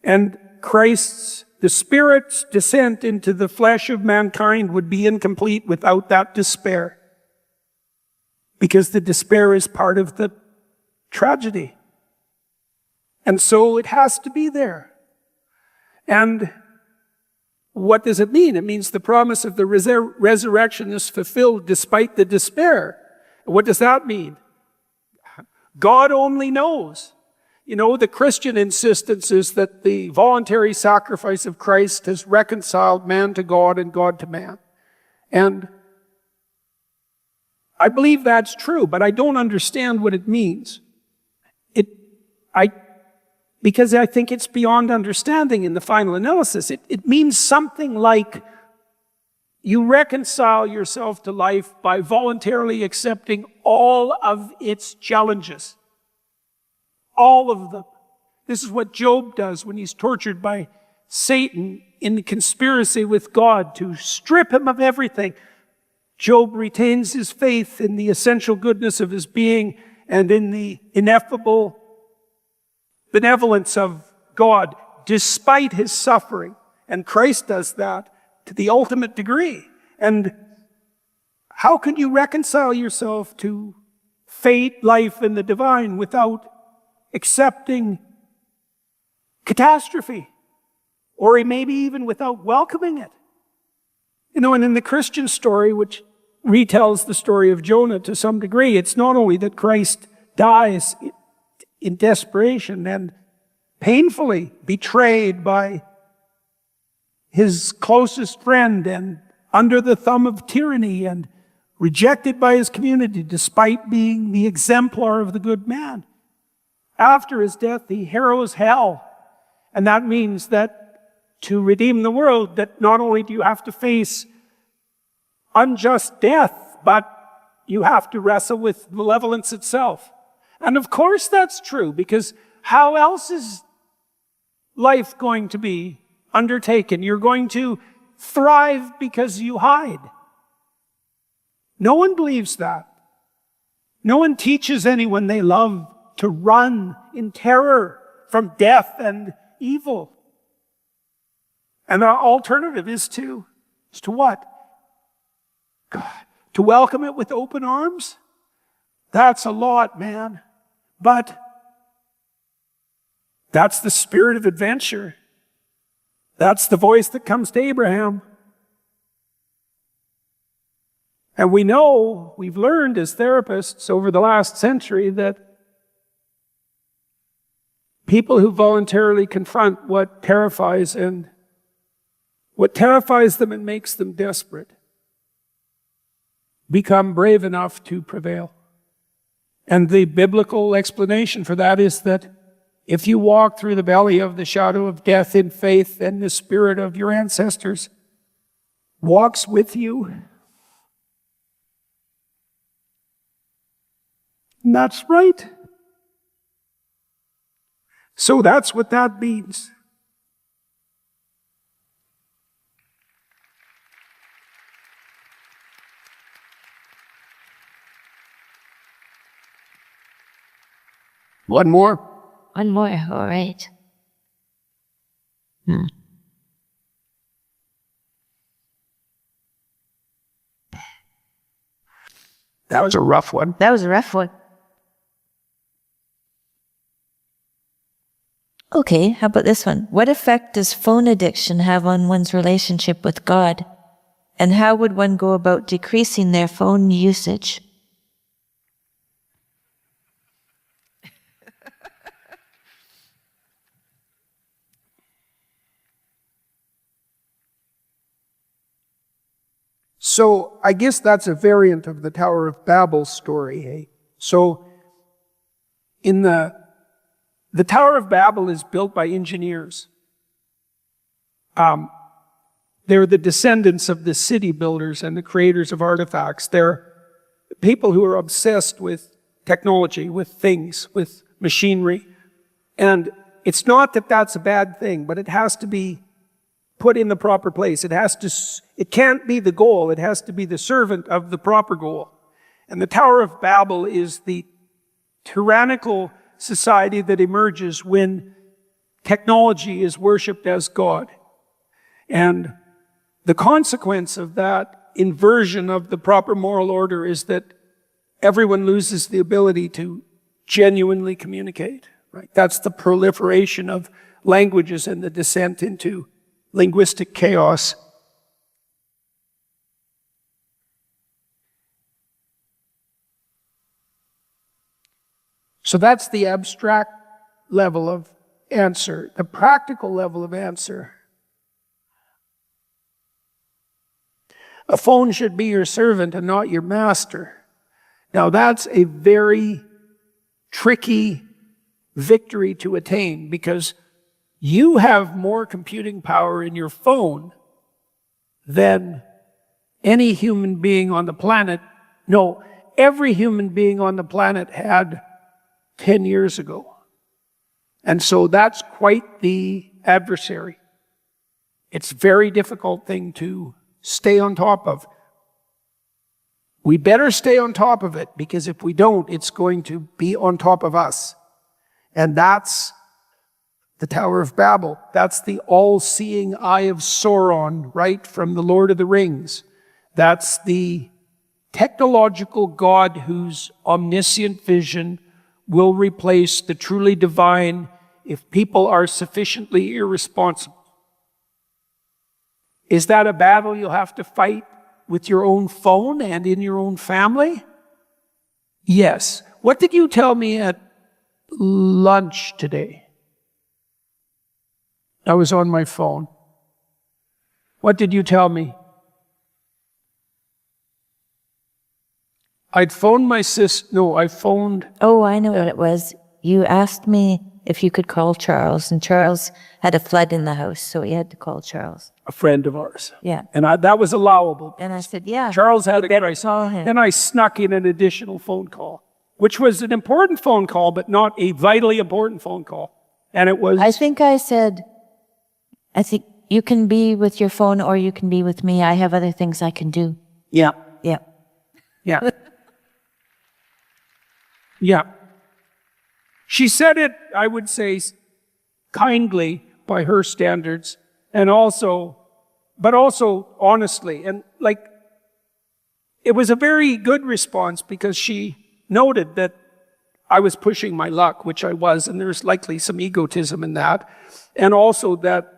And the Spirit's descent into the flesh of mankind would be incomplete without that despair, because the despair is part of the tragedy. And so it has to be there. And what does it mean? It means the promise of the resurrection is fulfilled despite the despair. What does that mean? God only knows. The Christian insistence is that the voluntary sacrifice of Christ has reconciled man to God and God to man. And I believe that's true, but I don't understand what it means. Because I think it's beyond understanding in the final analysis. It means something like you reconcile yourself to life by voluntarily accepting all of its challenges. All of them. This is what Job does when he's tortured by Satan in the conspiracy with God to strip him of everything. Job retains his faith in the essential goodness of his being and in the ineffable benevolence of God despite his suffering. And Christ does that to the ultimate degree. And how can you reconcile yourself to fate, life, and the divine without accepting catastrophe? Or maybe even without welcoming it? And in the Christian story, which retells the story of Jonah to some degree. It's not only that Christ dies in desperation and painfully betrayed by his closest friend and under the thumb of tyranny and rejected by his community despite being the exemplar of the good man. After his death, he harrows hell. And that means that to redeem the world, that not only do you have to face unjust death, but you have to wrestle with malevolence itself. And of course that's true, because how else is life going to be undertaken? You're going to thrive because you hide. No one believes that. No one teaches anyone they love to run in terror from death and evil. And the alternative is to what? God, to welcome it with open arms? That's a lot, man. But that's the spirit of adventure. That's the voice that comes to Abraham. And we know, we've learned as therapists over the last century that people who voluntarily confront what terrifies them and makes them desperate become brave enough to prevail. And the biblical explanation for that is that if you walk through the valley of the shadow of death in faith, and the spirit of your ancestors walks with you. And that's right. So that's what that means. One more? One more, all right. That was a rough one. That was a rough one. Okay, how about this one? What effect does phone addiction have on one's relationship with God? And how would one go about decreasing their phone usage? So I guess that's a variant of the Tower of Babel story, hey? So in the Tower of Babel is built by engineers. They're the descendants of the city builders and the creators of artifacts. They're people who are obsessed with technology, with things, with machinery. And it's not that that's a bad thing, but it has to be put in the proper place. It can't be the goal. It has to be the servant of the proper goal. And the Tower of Babel is the tyrannical society that emerges when technology is worshipped as God. And the consequence of that inversion of the proper moral order is that everyone loses the ability to genuinely communicate. Right? That's the proliferation of languages and the descent into linguistic chaos. So that's the abstract level of answer. The practical level of answer. A phone should be your servant and not your master. Now that's a very tricky victory to attain, because you have more computing power in your phone than any human being on the planet. No, every human being on the planet had 10 years ago. And so that's quite the adversary. It's a very difficult thing to stay on top of. We better stay on top of it, because if we don't, it's going to be on top of us. And that's the Tower of Babel. That's the all-seeing eye of Sauron, right, from the Lord of the Rings. That's the technological God whose omniscient vision will replace the truly divine if people are sufficiently irresponsible. Is that a battle you'll have to fight with your own phone and in your own family? Yes. What did you tell me at lunch today? I was on my phone. What did you tell me? I'd phoned my I phoned... Oh, I know what it was. You asked me if you could call Charles, and Charles had a flood in the house, so he had to call Charles. A friend of ours. Yeah. And that was allowable. And I said, yeah. Charles had a better... Saw him. Then I snuck in an additional phone call, which was an important phone call, but not a vitally important phone call. And it was... I think you can be with your phone or you can be with me. I have other things I can do. Yeah. Yeah. Yeah. Yeah. She said it, I would say, kindly by her standards, but also honestly. And it was a very good response because she noted that I was pushing my luck, which I was, and there's likely some egotism in that. And also that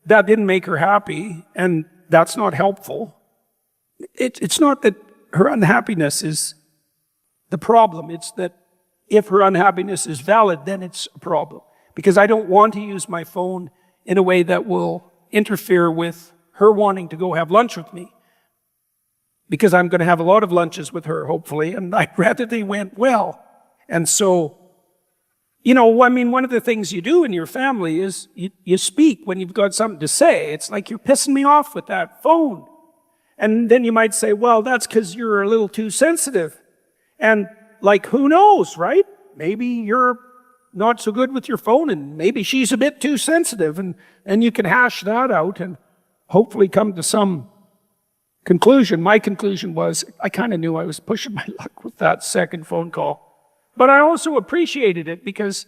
didn't make her happy, and that's not helpful. It's not that her unhappiness is the problem. It's that if her unhappiness is valid, then it's a problem. Because I don't want to use my phone in a way that will interfere with her wanting to go have lunch with me. Because I'm going to have a lot of lunches with her, hopefully, and I'd rather they went well. And so, one of the things you do in your family is you speak when you've got something to say. It's like, you're pissing me off with that phone. And then you might say, well, that's because you're a little too sensitive. And who knows, right? Maybe you're not so good with your phone, and maybe she's a bit too sensitive, and you can hash that out and hopefully come to some conclusion. My conclusion was, I kind of knew I was pushing my luck with that second phone call. But I also appreciated it because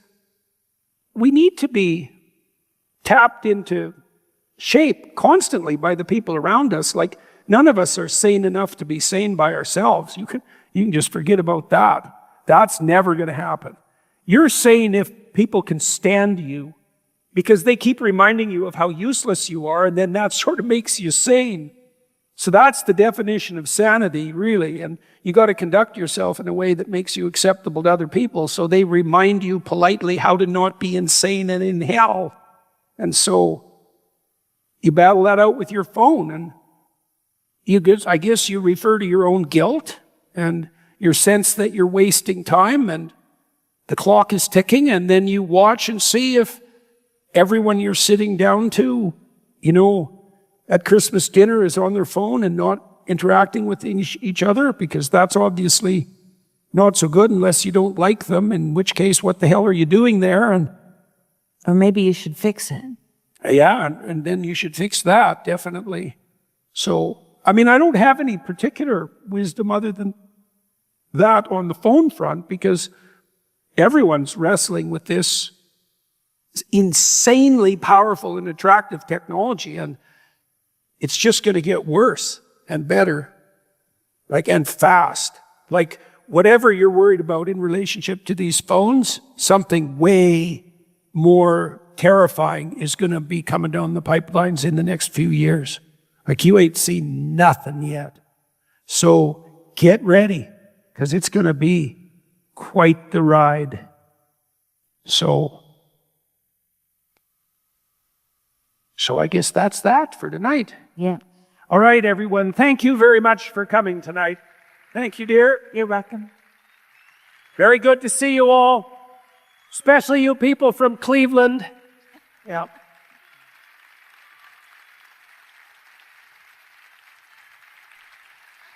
we need to be tapped into shape constantly by the people around us. None of us are sane enough to be sane by ourselves. You can just forget about that. That's never going to happen. You're sane if people can stand you because they keep reminding you of how useless you are, and then that sort of makes you sane. So that's the definition of sanity, really. And you got to conduct yourself in a way that makes you acceptable to other people so they remind you politely how to not be insane and in hell. And so you battle that out with your phone, and I guess you refer to your own guilt and your sense that you're wasting time and the clock is ticking, and then you watch and see if everyone you're sitting down to, at Christmas dinner is on their phone and not interacting with each other, because that's obviously not so good unless you don't like them, in which case, what the hell are you doing there? Or maybe you should fix it. Yeah, and then you should fix that, definitely. So, I don't have any particular wisdom other than that on the phone front, because everyone's wrestling with this insanely powerful and attractive technology, and it's just going to get worse and better, and fast. Whatever you're worried about in relationship to these phones, something way more terrifying is going to be coming down the pipelines in the next few years. You ain't seen nothing yet. So get ready, because it's going to be quite the ride. So I guess that's that for tonight. Yeah. All right, everyone. Thank you very much for coming tonight. Thank you, dear. You're welcome. Very good to see you all, especially you people from Cleveland. Yeah.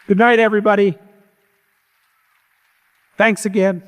Good night, everybody. Thanks again.